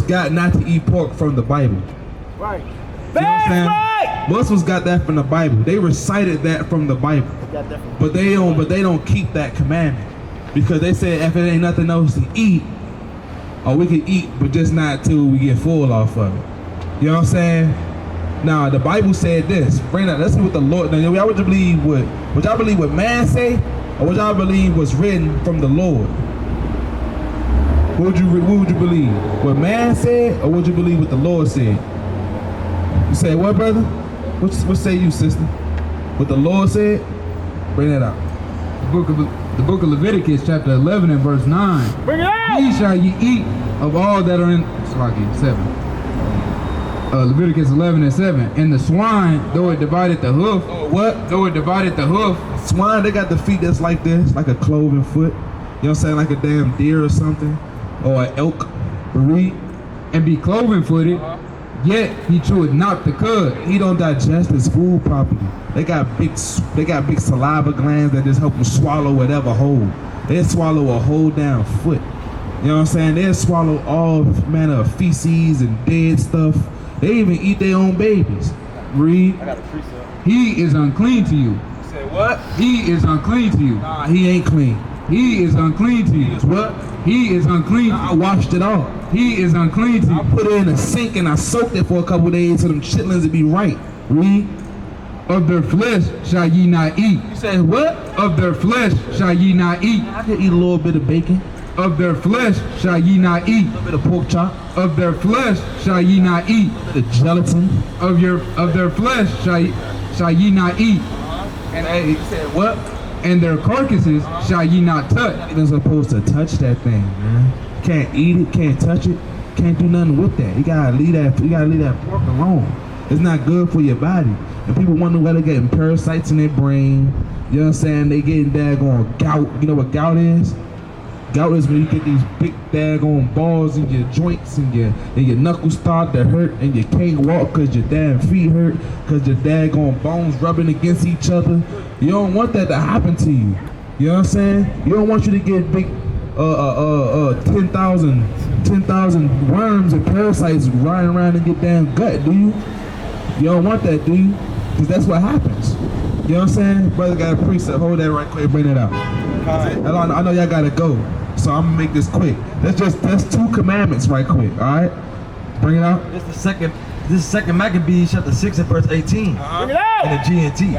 got not to eat pork from the Bible. Right. You know what I'm saying? Muslims got that from the Bible. They recited that from the Bible. But they don't keep that commandment. Because they said if it ain't nothing else to eat, or we can eat, but just not till we get full off of it. You know what I'm saying? Now the Bible said this. Bring that. Let's see what the Lord. Now y'all would believe what man say, or would y'all believe what's written from the Lord? What would you believe? What man said, or would you believe what the Lord said? You say what, brother? What say you, sister? What the Lord said? Bring that out. The book of Leviticus, chapter 11 and verse 9. Bring it out! Ye shall ye eat of all that are in, Salaki, 7. Leviticus 11 and 7. And the swine, though it divided the hoof. Oh, what? Though it divided the hoof. Swine, they got the feet that's like this, like a cloven foot. You know what I'm saying? Like a damn deer or something. Or an elk. Read. And be cloven footed. Yet he cheweth not the cud. He don't digest his food properly. They got big saliva glands that just help them swallow whatever whole. They swallow a whole damn foot. You know what I'm saying? They swallow all manner of feces and dead stuff. They even eat their own babies. Read. I got a precept. He is unclean to you. Say what? He is unclean to you. Nah, he ain't clean. He is unclean to you. What? He is unclean. I washed it off. He is unclean to you. I put it in a sink and I soaked it for a couple days so them chitlins would be right. Read. Of their flesh shall ye not eat. You say what? Of their flesh shall ye not eat. I can eat a little bit of bacon. Of their flesh shall ye not eat. A little bit of pork chop. Of their flesh shall ye not eat. The gelatin. Of their flesh shall ye not eat. And hey, you said what? And their carcasses shall ye not touch. You're not even supposed to touch that thing, man. Can't eat it, can't touch it, can't do nothing with that. You gotta leave that pork alone. It's not good for your body. And people wonder why they're getting parasites in their brain. You know what I'm saying? They getting daggone gout. You know what gout is? Gout is when you get these big daggone balls in your joints and your knuckles start to hurt and you can't walk because your damn feet hurt because your daggone bones rubbing against each other. You don't want that to happen to you. You know what I'm saying? You don't want you to get big 10,000 worms and parasites riding around in your damn gut, do you? You don't want that, do you? Because that's what happens. You know what I'm saying? Brother got a precept. Hold that right quick. Bring that out. I know y'all gotta go, so I'm gonna make this quick. That's 2 commandments right quick. All right, bring it out. This is second Maccabees chapter 6 and verse 18. Bring it out! In the GNT.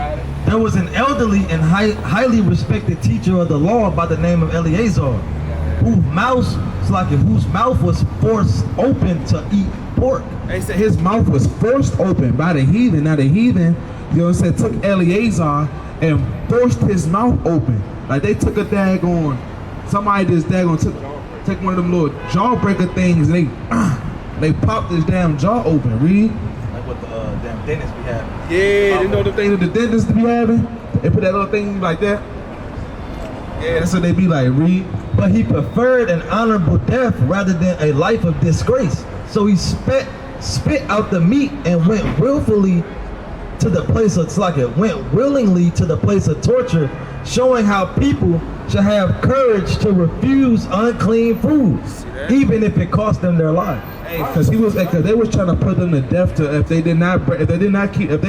There was an elderly and highly respected teacher of the law by the name of Eleazar, whose mouth was forced open to eat pork. They said his mouth was forced open by the heathen. Now the heathen, you know what I'm saying, took Eleazar and forced his mouth open. Like they took a daggone, somebody just daggone take one of them little jawbreaker things and they popped his damn jaw open. Read. Like what the damn dentists be having. Yeah, you know the thing that the dentists be having? They put that little thing like that. Yeah, that's what they be like. Read. But he preferred an honorable death rather than a life of disgrace. So he spit out the meat and went willingly to the place of torture, showing how people should have courage to refuse unclean foods, even if it cost them their life. Hey, because they was trying to put them to death if they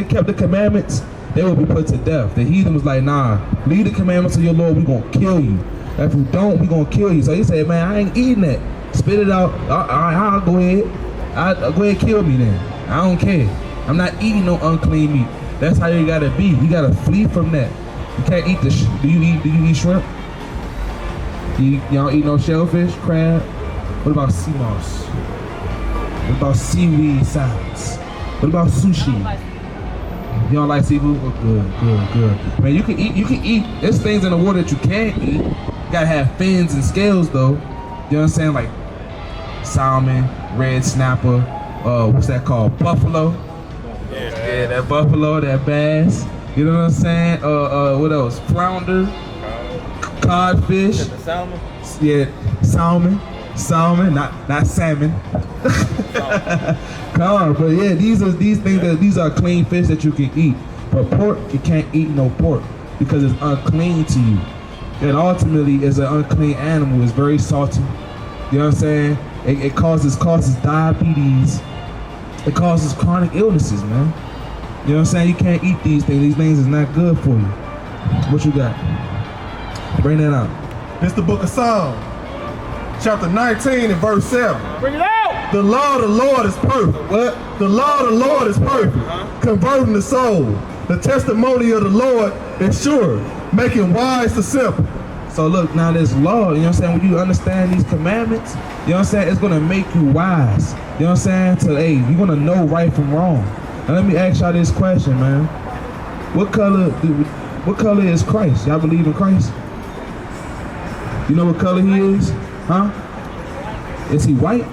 kept the commandments, they would be put to death. The heathen was like, nah, leave the commandments of your Lord, we gonna kill you. If you don't, we gonna kill you. So he said, man, I ain't eating that. Spit it out. I'll go ahead. Go ahead, kill me then. I don't care. I'm not eating no unclean meat. That's how you gotta be. You gotta flee from that. You can't eat the. Do you eat shrimp? Y'all eat no shellfish, crab? What about sea moss? What about seaweed salads? What about sushi? You don't like seafood? Oh, good. Man, you can eat. There's things in the water that you can't eat. You gotta have fins and scales though. You know what I'm saying? Like salmon, red snapper, what's that called? Buffalo. Yeah, that buffalo, that bass. You know what I'm saying? What else? Flounder, codfish. Salmon. Yeah, salmon, not salmon. Come on, but yeah, these are clean fish that you can eat. But pork, you can't eat no pork because it's unclean to you. And ultimately, it's an unclean animal. It's very salty. You know what I'm saying? It causes diabetes. It causes chronic illnesses, man. You know what I'm saying? You can't eat these things. These things is not good for you. What you got? Bring that out. It's the book of Psalms, chapter 19 and verse 7. Bring it out! The law of the Lord is perfect. What? The law of the Lord is perfect, converting the soul. The testimony of the Lord is sure, making wise the simple. So look, now this law, you know what I'm saying? When you understand these commandments, you know what I'm saying? It's gonna make you wise. You know what I'm saying? So hey, you're gonna know right from wrong. Now let me ask y'all this question, man. What color is Christ? Y'all believe in Christ? You know what color he is? Huh? Is he white?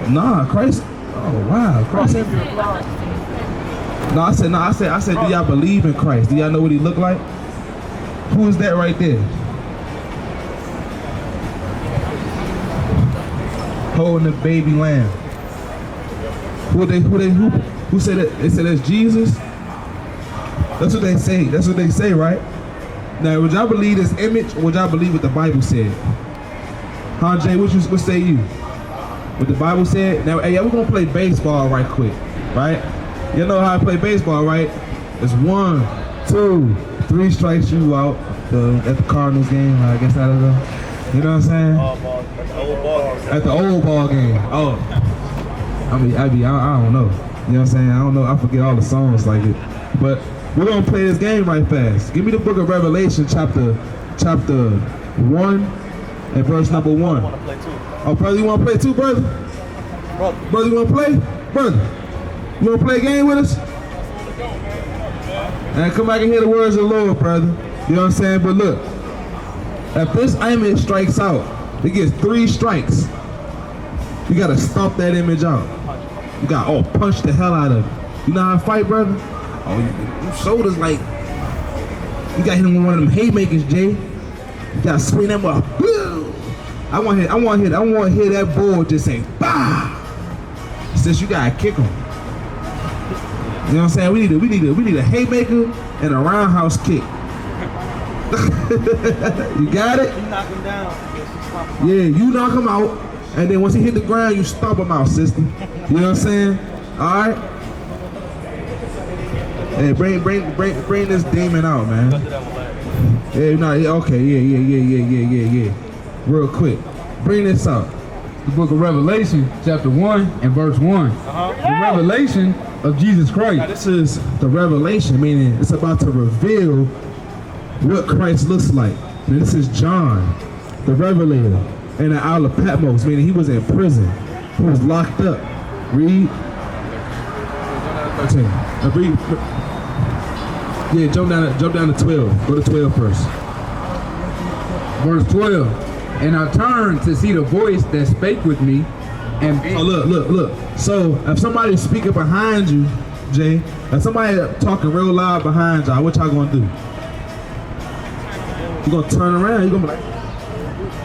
Nah, Christ. Oh wow, Christ. No, I said, do y'all believe in Christ? Do y'all know what he look like? Who is that right there? Holding the baby lamb. Who said that? They said that's Jesus? That's what they say. That's what they say, right? Now, would y'all believe this image or would y'all believe what the Bible said? Huh, Jay, what say you? What the Bible said? Now, hey, we're gonna play baseball right quick, right? You know how I play baseball, right? It's 1, 2, 3 strikes you out at the Cardinals game, I guess I don't know. You know what I'm saying? At the old ball game. Oh. I don't know. You know what I'm saying? I don't know. I forget all the songs like it. But we're gonna play this game right fast. Give me the book of Revelation, chapter 1 and verse number 1. I want to play too. Oh, brother, you wanna play too, brother? Brother, you wanna play? Brother, you wanna play a game with us? And come back and hear the words of the Lord, brother. You know what I'm saying? But look, if this image strikes out, it gets 3 strikes. You gotta stomp that image out. You gotta punch the hell out of it. You know how to fight, brother? Oh, your shoulders like, you got hit him with one of them haymakers, Jay. You gotta swing them up. I want to hear that ball just say, bah! Since you gotta kick him. You know what I'm saying? We need a haymaker and a roundhouse kick. You got it? You knock him down. Yeah, you knock him out, and then once he hit the ground, you stomp him out, sister. You know what I'm saying? All right. Hey, bring this demon out, man. Yeah, no, okay, yeah. Real quick, bring this out. The book of Revelation, chapter 1 and verse 1. The revelation of Jesus Christ. Now, this is the revelation, meaning it's about to reveal what Christ looks like. Now, this is John, the revelator, in the Isle of Patmos, meaning he was in prison. He was locked up. Read. 13. Read. Yeah, jump down to 12. Go to 12 first. Verse 12. And I turned to see the voice that spake with me. And oh, look. So if somebody's speaking behind you, Jay, if somebody talking real loud behind y'all, what y'all gonna do? You gonna turn around, you gonna be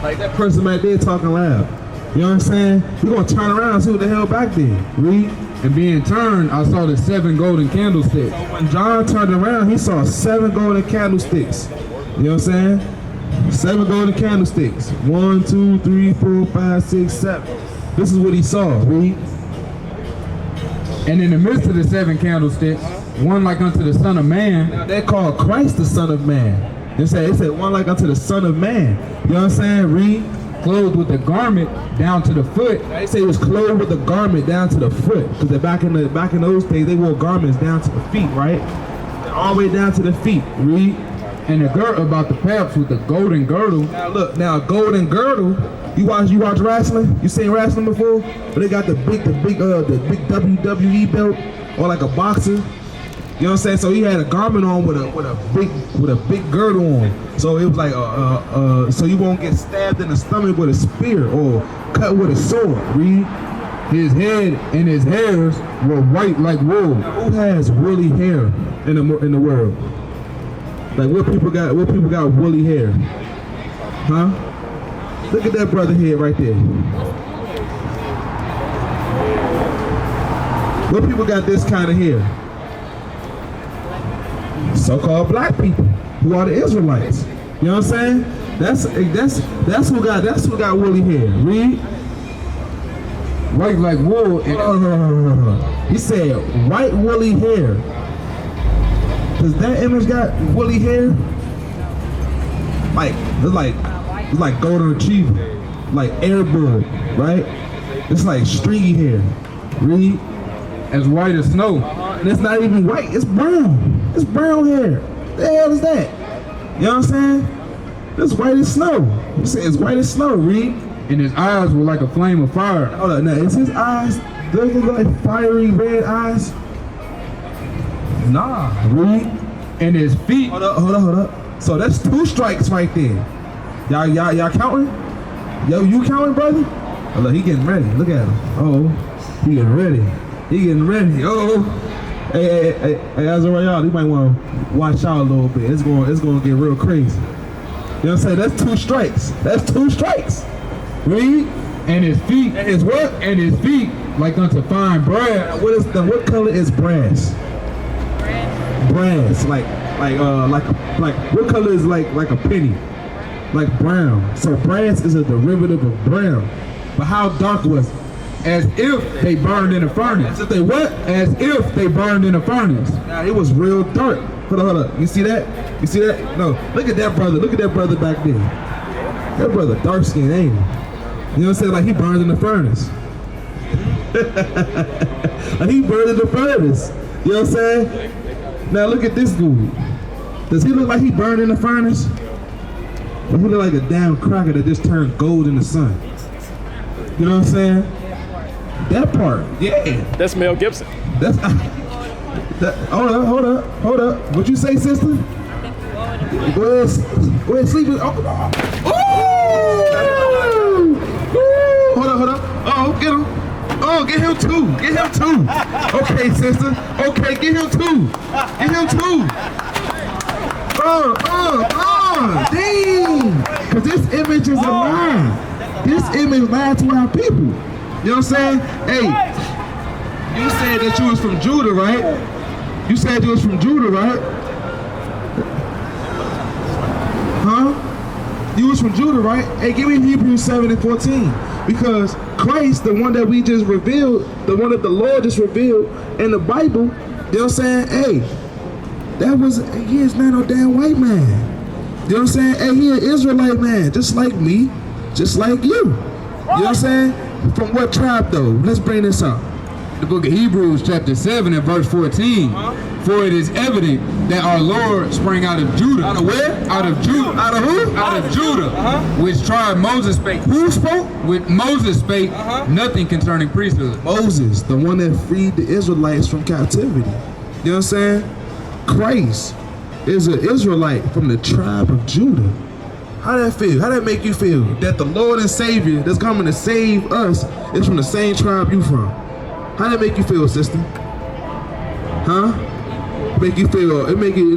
like that person right there talking loud. You know what I'm saying? You gonna turn around and see what the hell back there. Read. And being turned, I saw the 7 golden candlesticks. So when John turned around, he saw 7 golden candlesticks. You know what I'm saying? 7 golden candlesticks. 1, 2, 3, 4, 5, 6, 7. This is what he saw. Read. And in the midst of the 7 candlesticks, one like unto the Son of Man. Now they call Christ the Son of Man. It said one like unto the Son of Man. You know what I'm saying? Read. Clothed with a garment down to the foot. They say it was clothed with a garment down to the foot, because back in those days they wore garments down to the feet, right? All the way down to the feet. Read. And a girt about the paps with a golden girdle. Now look, a golden girdle. You watch wrestling? You seen wrestling before? But they got the big WWE belt, or like a boxer. You know what I'm saying? So he had a garment on with a big girdle on. So it was like so you won't get stabbed in the stomach with a spear or cut with a sword. Read. His head and his hairs were white like wool. Now, who has woolly hair in the world? Like what people got woolly hair? Huh? Look at that brother head right there. What people got this kind of hair? So-called black people, who are the Israelites. You know what I'm saying? That's who got woolly hair. Read. White like wool. He said white woolly hair. Does that image got woolly hair? It's like golden retriever, like airbud, right? It's like stringy hair. Read. As white as snow. And it's not even white, it's brown. It's brown hair. The hell is that? You know what I'm saying? It's white as snow. You say it's white as snow, Reed. And his eyes were like a flame of fire. Hold on, now is his eyes, does it look like fiery red eyes? Nah, Reed. And his feet. Hold up. So that's 2 strikes right there. Y'all counting? Yo, you counting, brother? Oh, look, he getting ready. Look at him. Oh, he getting ready. Oh, hey, Azariah, you might want to watch out a little bit. It's going to get real crazy. You know what I'm saying? That's 2 strikes. Read. And his feet. And his what? And his feet like unto fine brass. What color is brass? Brass. Like what color is like a penny? Like brown. So brass is a derivative of brown. But how dark was it? As if they burned in a furnace. As if they what? As if they burned in a furnace. Nah, it was real dark. Hold on. You see that? No. Look at that brother. Back there. That brother dark skinned, ain't he? You know what I'm saying? Like he burned in the furnace. Like he burned in the furnace. You know what I'm saying? Now look at this dude. Does he look like he burned in the furnace? Or he look like a damn cracker that just turned gold in the sun? You know what I'm saying? That part, yeah. That's Mel Gibson. That's hold up. What you say, sister? Go ahead, sleep it. Oh, come on. Ooh. Hold up. Oh, get him. Oh, get him too. Okay, sister. Okay, get him too. Dang. Cause this image is a lie. This image lied to our people. You know what I'm saying? Hey, you said that you was from Judah, right? Huh? You was from Judah, right? Hey, give me Hebrews 7:14. Because Christ, the one that we just revealed, the one that the Lord just revealed in the Bible, you know what I'm saying? Hey, he is not no damn white man. You know what I'm saying? Hey, he an Israelite man, just like me, just like you. You know what I'm saying? From what tribe though? Let's bring this up. The book of Hebrews chapter 7 and verse 14. For it is evident that our Lord sprang out of Judah. Out of where? Out of Judah. Out of who? Out of Judah. Which tribe Moses spake. Who spoke? With Moses spake nothing concerning priesthood. Moses, the one that freed the Israelites from captivity. You know what I'm saying? Christ is an Israelite from the tribe of Judah. How that feel? How that make you feel? That the Lord and Savior that's coming to save us is from the same tribe you from. How that make you feel, sister? Huh? Make you feel? It make you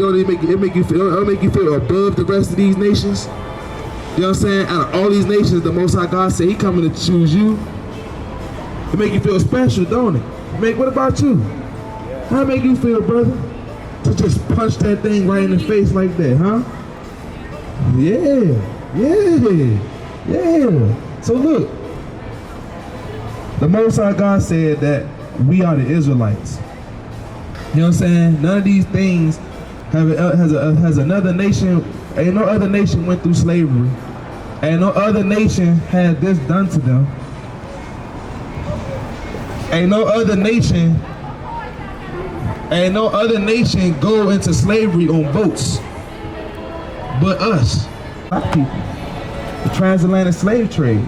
feel above the rest of these nations. You know what I'm saying? Out of all these nations, the Most High God said He coming to choose you. It make you feel special, don't it? What about you? How it make you feel, brother? To just punch that thing right in the face like that, huh? Yeah. So look, the Most High God said that we are the Israelites. You know what I'm saying? None of these things has another nation. Ain't no other nation went through slavery. Ain't no other nation had this done to them. Ain't no other nation go into slavery on boats but us, black people. The transatlantic slave trade.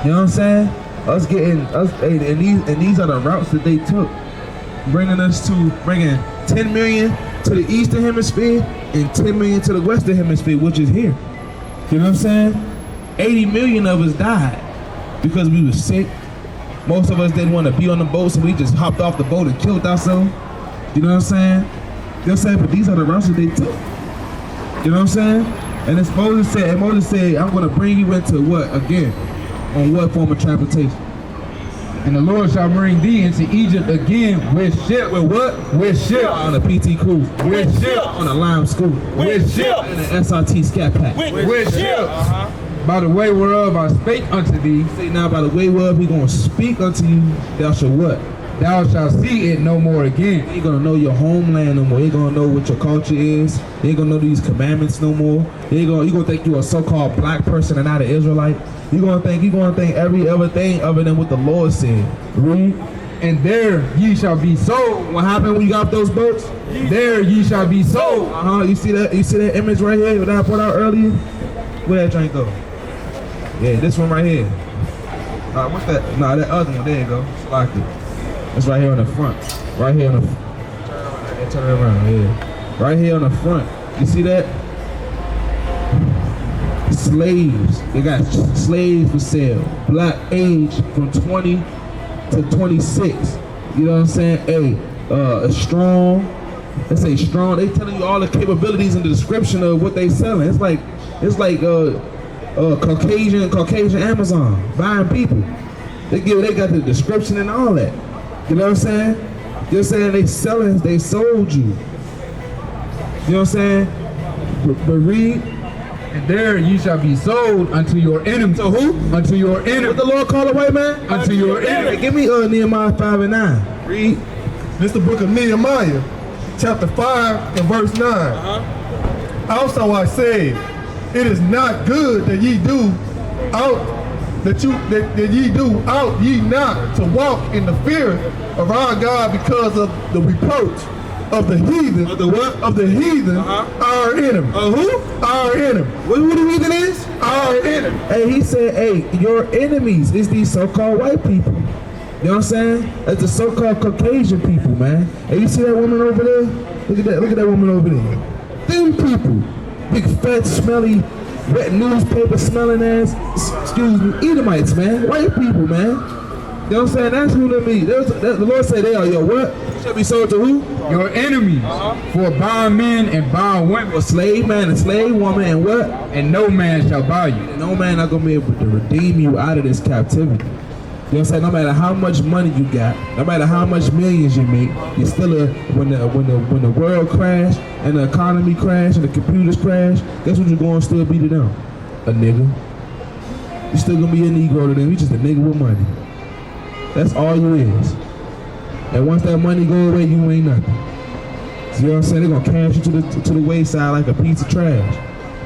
You know what I'm saying? And these are the routes that they took, bringing 10 million to the eastern hemisphere and 10 million to the western hemisphere, which is here. You know what I'm saying? 80 million of us died because we were sick. Most of us didn't want to be on the boat, so we just hopped off the boat and killed ourselves. You know what I'm saying? They'll say, but these are the routes that they took. You know what I'm saying? And as Moses said, I'm going to bring you into what again? On what form of transportation? And the Lord shall bring thee into Egypt again with ship. With what? With ship. On a PT cruise. With ship. On a Lime scooter. With ship. And an SRT scat pack. With ship. By the way whereof I spake unto thee. Say now by the way whereof he going to speak unto you, thou shalt what? Thou shalt see it no more again. You ain't gonna know your homeland no more. You ain't gonna know what your culture is. You ain't gonna know these commandments no more. You gonna think you a so-called black person and not an Israelite. You gonna think every other thing other than what the Lord said. Read. And there ye shall be sold. What happened when you got off those boats? There ye shall be sold. You see that? You see that image right here that I put out earlier? Where that drink go? Yeah, this one right here. What's that? Nah, that other one. There you go. Select it. It's right here on the front. Right here on the turn it around, yeah. Right here on the front. You see that? Slaves. They got slaves for sale. Black age from 20 to 26. You know what I'm saying? Hey, strong. They say strong. They telling you all the capabilities in the description of what they selling. It's like Caucasian Amazon buying people. They got the description and all that. You know what I'm saying? You're saying they sold you. You know what I'm saying? But read. And there ye shall be sold unto your enemy. To who? Unto your enemy. What the Lord call a white man? Unto your enemy. Give me Nehemiah 5 and 9. Read. This is the book of Nehemiah, chapter 5 and verse 9. Also I said, it is not good that ye do out that ye do out ye not to walk in the fear of our God because of the reproach of the heathen. Of the what? Of the heathen, our enemy. Who? Our enemy. Who the heathen is? Our enemy. Hey, he said, hey, your enemies is these so-called white people. You know what I'm saying? That's the so-called Caucasian people, man. Hey, you see that woman over there? Look at that woman over there. Them people. Big, fat, smelly, wet newspaper smelling ass, excuse me, Edomites, man. White people, man. You know what I'm saying? That's who they mean. The Lord say they are your what? Shall be sold to who? Your enemies. For bond men and bond women. A slave man, a slave woman, and what? And no man shall buy you. And no man not gonna be able to redeem you out of this captivity. You know what I'm saying? No matter how much money you got, no matter how much millions you make, you're still when the world crash and the economy crash and the computers crash, guess what you're gonna still be to them? A nigga. You're still gonna be a Negro to them. You just a nigga with money. That's all you is. And once that money go away, you ain't nothing. So, you know what I'm saying? They're gonna cash you to the wayside like a piece of trash.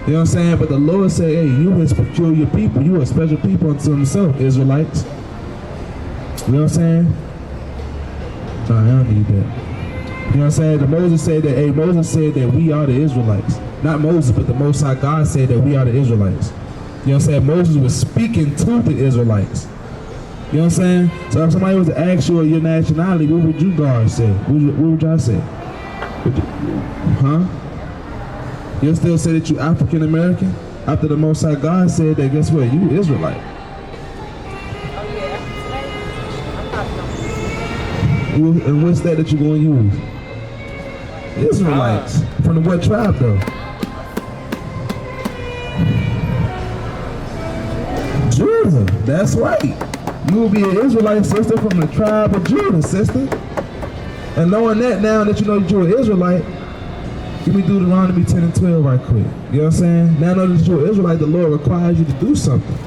You know what I'm saying? But the Lord said, hey, you is peculiar people. You are special people unto himself, Israelites. You know what I'm saying? Nah, I don't need that. You know what I'm saying? Moses said that we are the Israelites. Not Moses, but the Most High God said that we are the Israelites. You know what I'm saying? Moses was speaking to the Israelites. You know what I'm saying? So if somebody was to ask you your nationality, what would you guys say? What would y'all say? You'll still say that you African American? After the Most High God said that, guess what? You Israelite. And what's that you're going to use? Israelites. From the what tribe though? Judah. That's right. You will be an Israelite, sister, from the tribe of Judah, sister. And knowing that now that you know you're an Israelite, give me Deuteronomy 10 and 12 right quick. You know what I'm saying? Now that you're an Israelite, the Lord requires you to do something.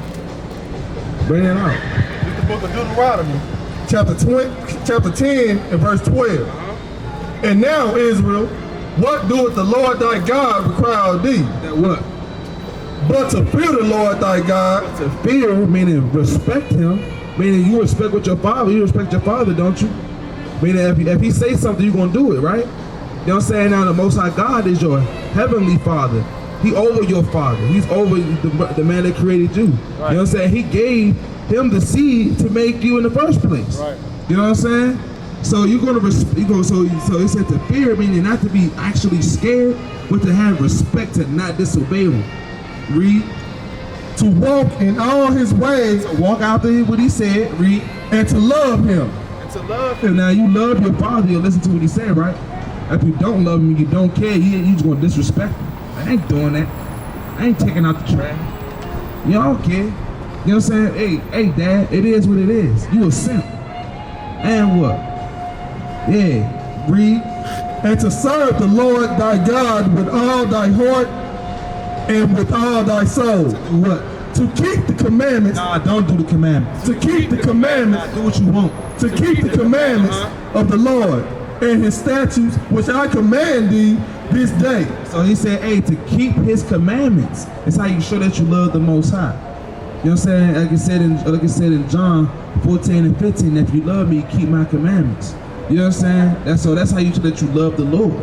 Bring it out. This is the book of Deuteronomy, chapter 10 and verse 12. And now, Israel, what doeth the Lord thy God require of thee? That what? But to fear the Lord thy God. To fear, meaning respect him. Meaning you respect what your father, you respect your father, don't you? Meaning if he say something, you're going to do it, right? You know what I'm saying? Now the Most High God is your heavenly father. He over your father. He's over the man that created you. Right. You know what I'm saying? He gave him the seed to make you in the first place. Right. You know what I'm saying? So you're going to so it said to fear, meaning not to be actually scared, but to have respect, to not disobey him. Read. To walk in all his ways. To walk after what he said. Read. And to love him. And to love him. Now you love your father, you listen to what he said, right? If you don't love me, you don't care, you just gonna disrespect me. I ain't doing that. I ain't taking out the trash. You don't care. You know what I'm saying? Hey, Dad, it is what it is. You a simp. And what? Yeah, Read. And to serve the Lord thy God with all thy heart and with all thy soul. what? To keep the commandments. Nah, don't do the commandments. To keep the commandments. Do what you want. To keep the commandments of the Lord and his statutes, which I command thee this day. So he said, hey, to keep his commandments. It's how you show that you love the Most High. You know what I'm saying? Like it said in John 14 and 15, if you love me, keep my commandments. You know what I'm saying? That's how you show that you love the Lord.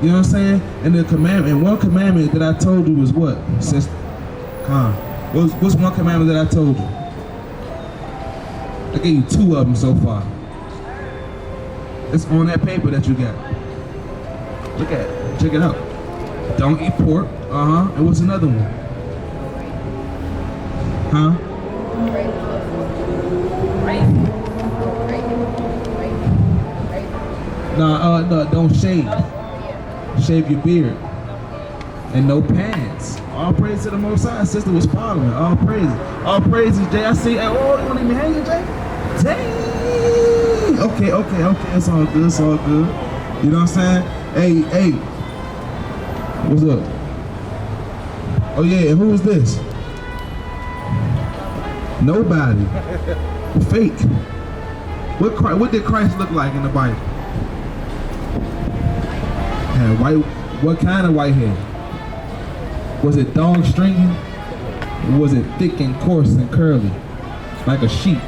You know what I'm saying? And the commandment, and one commandment that I told you was what, sister? What's one commandment that I told you? I gave you 2 of them so far. It's on that paper that you got. Look at it. Check it out. Don't eat pork. And what's another one? No, don't shave. Shave your beard. And no pants. All praise to the Most High. Sister was following. All praises. All praises, Jay. I see. Oh, you want to even hang it, Jay? Dang. Okay. It's all good. It's all good. You know what I'm saying? Hey. What's up? Oh, yeah. And who is this? Nobody. Fake. What did Christ look like in the Bible? Had white. What kind of white hair? Was it dog stringy? Or was it thick and coarse and curly? Like a sheep?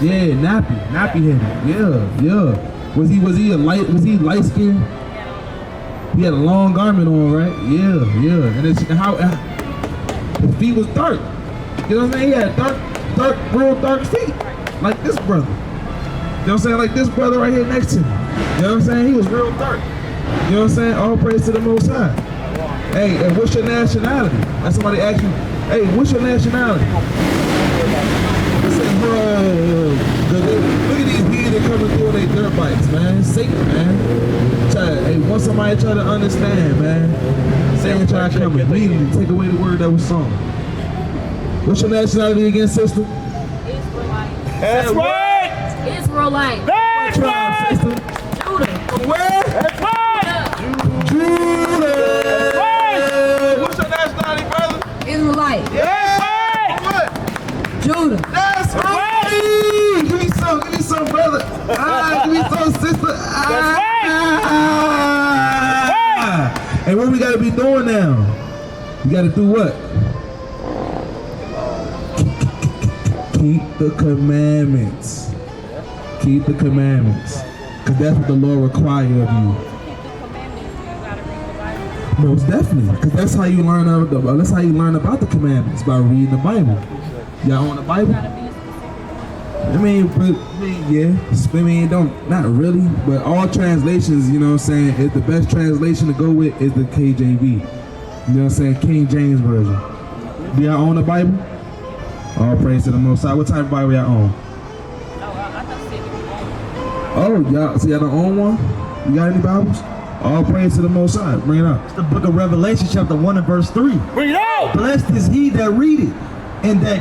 Yeah, nappy headed. Yeah. Was he light skinned? He had a long garment on, right? Yeah. And his feet was dark. You know what I'm saying? He had real dark feet. Like this brother. You know what I'm saying? Like this brother right here next to me. You know what I'm saying? He was real dark. You know what I'm saying? All praise to the Most High. Hey, and what's your nationality? That's somebody asked you, hey, what's your nationality? I said, bro, look at these heathens coming through on their dirt bikes, man. Satan, man. Once somebody try to understand, man, Satan try to come immediately take away the word that was sung. What's your nationality again, sister? Israelite. That's right. Israelite. That's right. Sister? Judah. Where? That's right. Judah. What's your nationality, brother? Israelite. That's right. What? Judah. That's right. Give me some, brother. Give me some, sister. That's right. And what we gotta be doing now? We gotta do what? Keep the commandments. Keep the commandments. Because that's what the Lord requires of you. Most definitely. Because that's how you learn about the commandments, by reading the Bible. Y'all on the Bible? Not really, but all translations, you know what I'm saying, is the best translation to go with is the KJV. You know what I'm saying? King James Version. Do y'all own the Bible? All praise to the Most High. What type of Bible y'all own? Oh, y'all don't own one? You got any Bibles? All praise to the Most High. Bring it up. It's the book of Revelation, chapter 1 and verse 3. Bring it out. Blessed is he that readeth, and they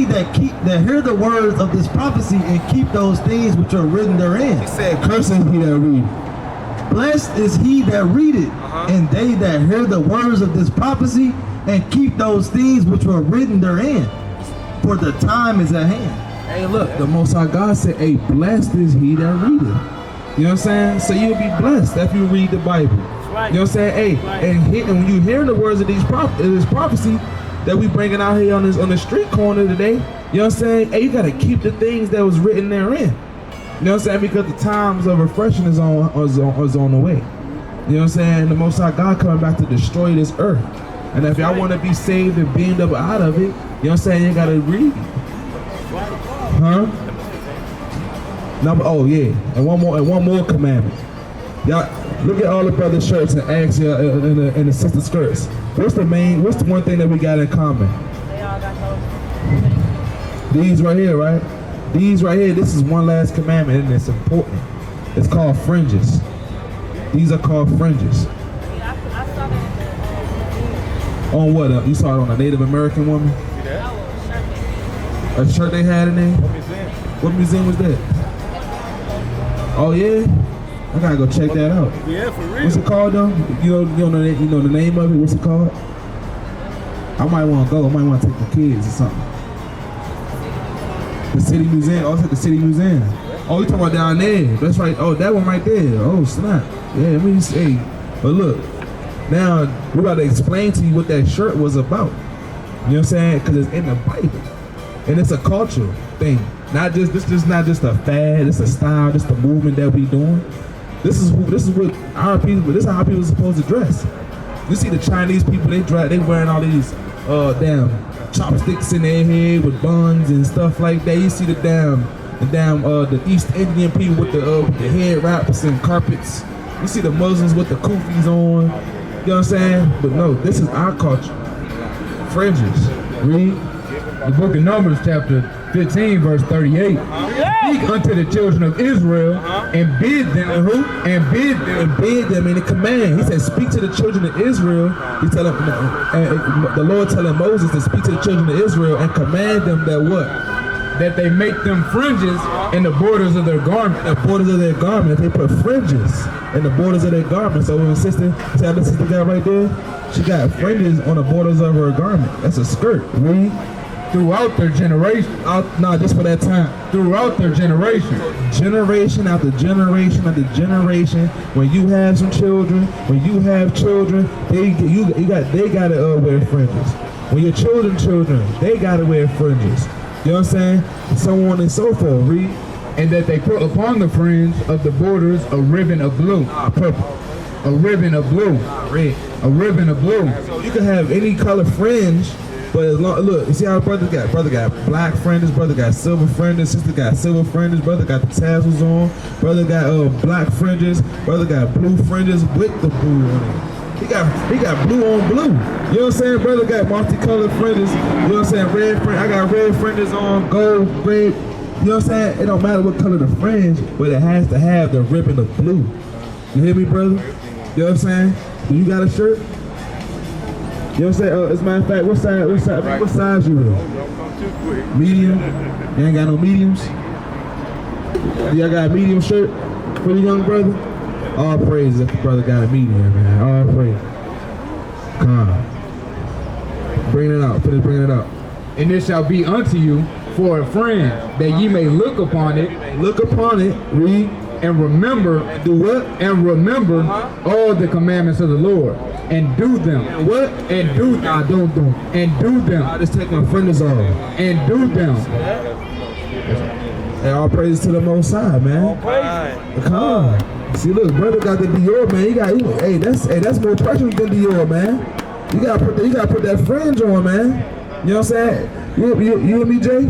that hear the words of this prophecy and keep those things which are written therein. He said, cursed is he that readeth. Blessed is he that readeth, and they that hear the words of this prophecy and keep those things which were written therein. For the time is at hand. Hey, look, the Most High God said, hey, blessed is he that readeth. You know what I'm saying? So you'll be blessed if you read the Bible. Right. You know what I'm saying? Hey, and when you hear the words of this prophecy that we bringing out here on the street corner today, you know what I'm saying? Hey, you got to keep the things that was written therein. You know what I'm saying? Because the times of refreshing is on the way. You know what I'm saying? The Most High God coming back to destroy this earth. And if y'all want to be saved and beamed up out of it, you know what I'm saying? You got to read. Huh? Oh yeah, and one more commandment. Y'all look at all the brothers' shirts and ask you and the sister skirts. What's the one thing that we got in common? They all got those. These right here, right? These right here. This is one last commandment, and it's important. It's called fringes. These are called fringes. Yeah, I saw that. On what? You saw it on a Native American woman? A shirt they had in there? What museum was that? Oh yeah? I gotta go check that out. Yeah, for real. What's it called though? You know the name of it? What's it called? I might want to go. I might want to take the kids or something. The City Museum. Oh, it's at the City Museum. Oh, you talking about down there? That's right. Oh, that one right there. Oh, snap. Yeah, let me see. But look, now we got to explain to you what that shirt was about. You know what I'm saying? Because it's in the Bible, and it's a culture thing. Not just this is not just a fad. It's a style. It's the movement that we doing. This is what our people. This is how people are supposed to dress. You see the Chinese people, they wearing all these damn chopsticks in their head with buns and stuff like that. You see the East Indian people with the head wraps and carpets. You see the Muslims with the kufis on. You know what I'm saying? But no, this is our culture. Fringes. Read the book of Numbers, chapter 15, verse 38. Speak unto the children of Israel and bid them, and bid them in the command. He said, speak to the children of Israel. He tell them, the Lord telling Moses to speak to the children of Israel and command them that what? that they make them fringes in the borders of their garment. The borders of their garment. They put fringes in the borders of their garment. So when the sister, see how the sister got right there? She got fringes on the borders of her garment. That's a skirt. Read. Throughout their generation. No, just for that time. Throughout their generation. Generation after generation after generation. When you have some children, they gotta wear fringes. When your children, they gotta wear fringes. You know what I'm saying? So on and so forth. Read. And that they put upon the fringe of the borders a ribbon of blue. Purple. A ribbon of blue. Red. A ribbon of blue. So you can have any color fringe. But as long, look, you see how brother got black fringes, brother got silver fringes, sister got silver fringes, brother got the tassels on, brother got black fringes, brother got blue fringes with the blue on it. He got blue on blue. You know what I'm saying? Brother got multicolored fringes. You know what I'm saying? Red fringe. I got red fringes on, gold, red. You know what I'm saying? It don't matter what color the fringe, but it has to have the ribbon of blue. You hear me, brother? You know what I'm saying? Do you got a shirt? You know what I'm saying? As a matter of fact, what size you in? Medium? You ain't got no mediums? Y'all got a medium shirt for the young brother? All praise if the brother got a medium, man. All praise. Come on. Bring it out. Bring it out. And it shall be unto you for a friend, that ye may look upon it. Look upon it. Read. And remember. Do what? And remember all the commandments of the Lord. And do them. And what? And do them. Nah, don't do them. And do them. I just take my fringes off. And do them. Hey, all praises to the Most High, man. All praises. Come on. See, look, brother got the Dior, man. That's more precious than Dior, man. You gotta put that fringe on, man. You know what I'm saying? You hear me, Jay?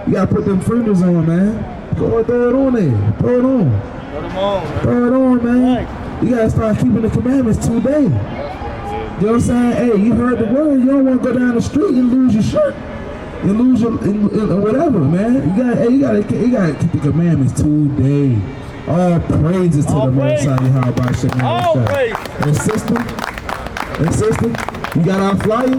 You gotta put them fringes on, man. Go and throw it on there. Throw it on. Throw them on, man. Throw it on, man. You gotta start keeping the commandments today. You know what I'm saying? Hey, you heard the word. You don't want to go down the street and lose your shirt. You lose your whatever, man. You gotta keep the commandments today. All praises to the Most High Yahweh Shem. All praise. And sister, you got our flyer.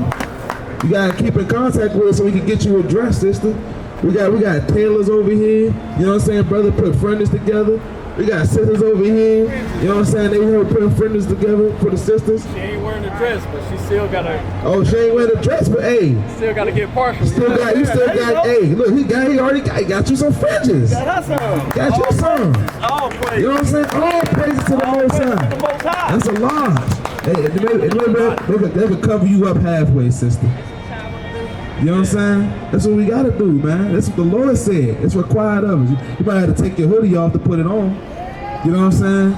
You gotta keep in contact with us so we can get you a dress, sister. We got tailors over here. You know what I'm saying? Brother put fringes together. We got sisters over here. You know what I'm saying? They help put fringes together for the sisters. She ain't wearing the dress, but she still gotta. Oh, she ain't wearing the dress, but hey. Still gotta get partial. You still got. Hey, look, he already got you some fringes. Got her some. Got you some. All praise. You know what I'm saying? All praises to the Most High. That's a lot. Hey, they could cover you up halfway, sister. You know what I'm saying? That's what we gotta do, man. That's what the Lord said. It's required of us. You might have to take your hoodie off to put it on. You know what I'm saying?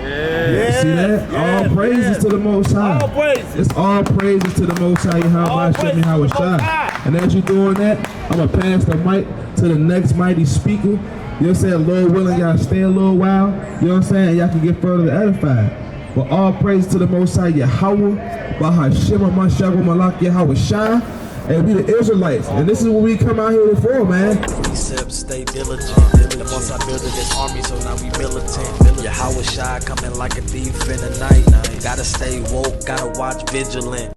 Yeah. See that? All praises to the Most High. All praises. It's all praises to the Most High. Yahweh Shai. And as you're doing that, I'm gonna pass the mic to the next mighty speaker. You know what I'm saying? Lord willing, y'all stay a little while. You know what I'm saying? Y'all can get further edified. But all praise to the Most High Yahweh, Bahashim Mashavu Malak Yahweh Shai. Hey, we the Israelites, and this is what we come out here for, man. Precept, stay diligent. The most I built this army, so now we militant. Yahweh Shai coming like a thief in the night. Gotta stay woke, gotta watch vigilant.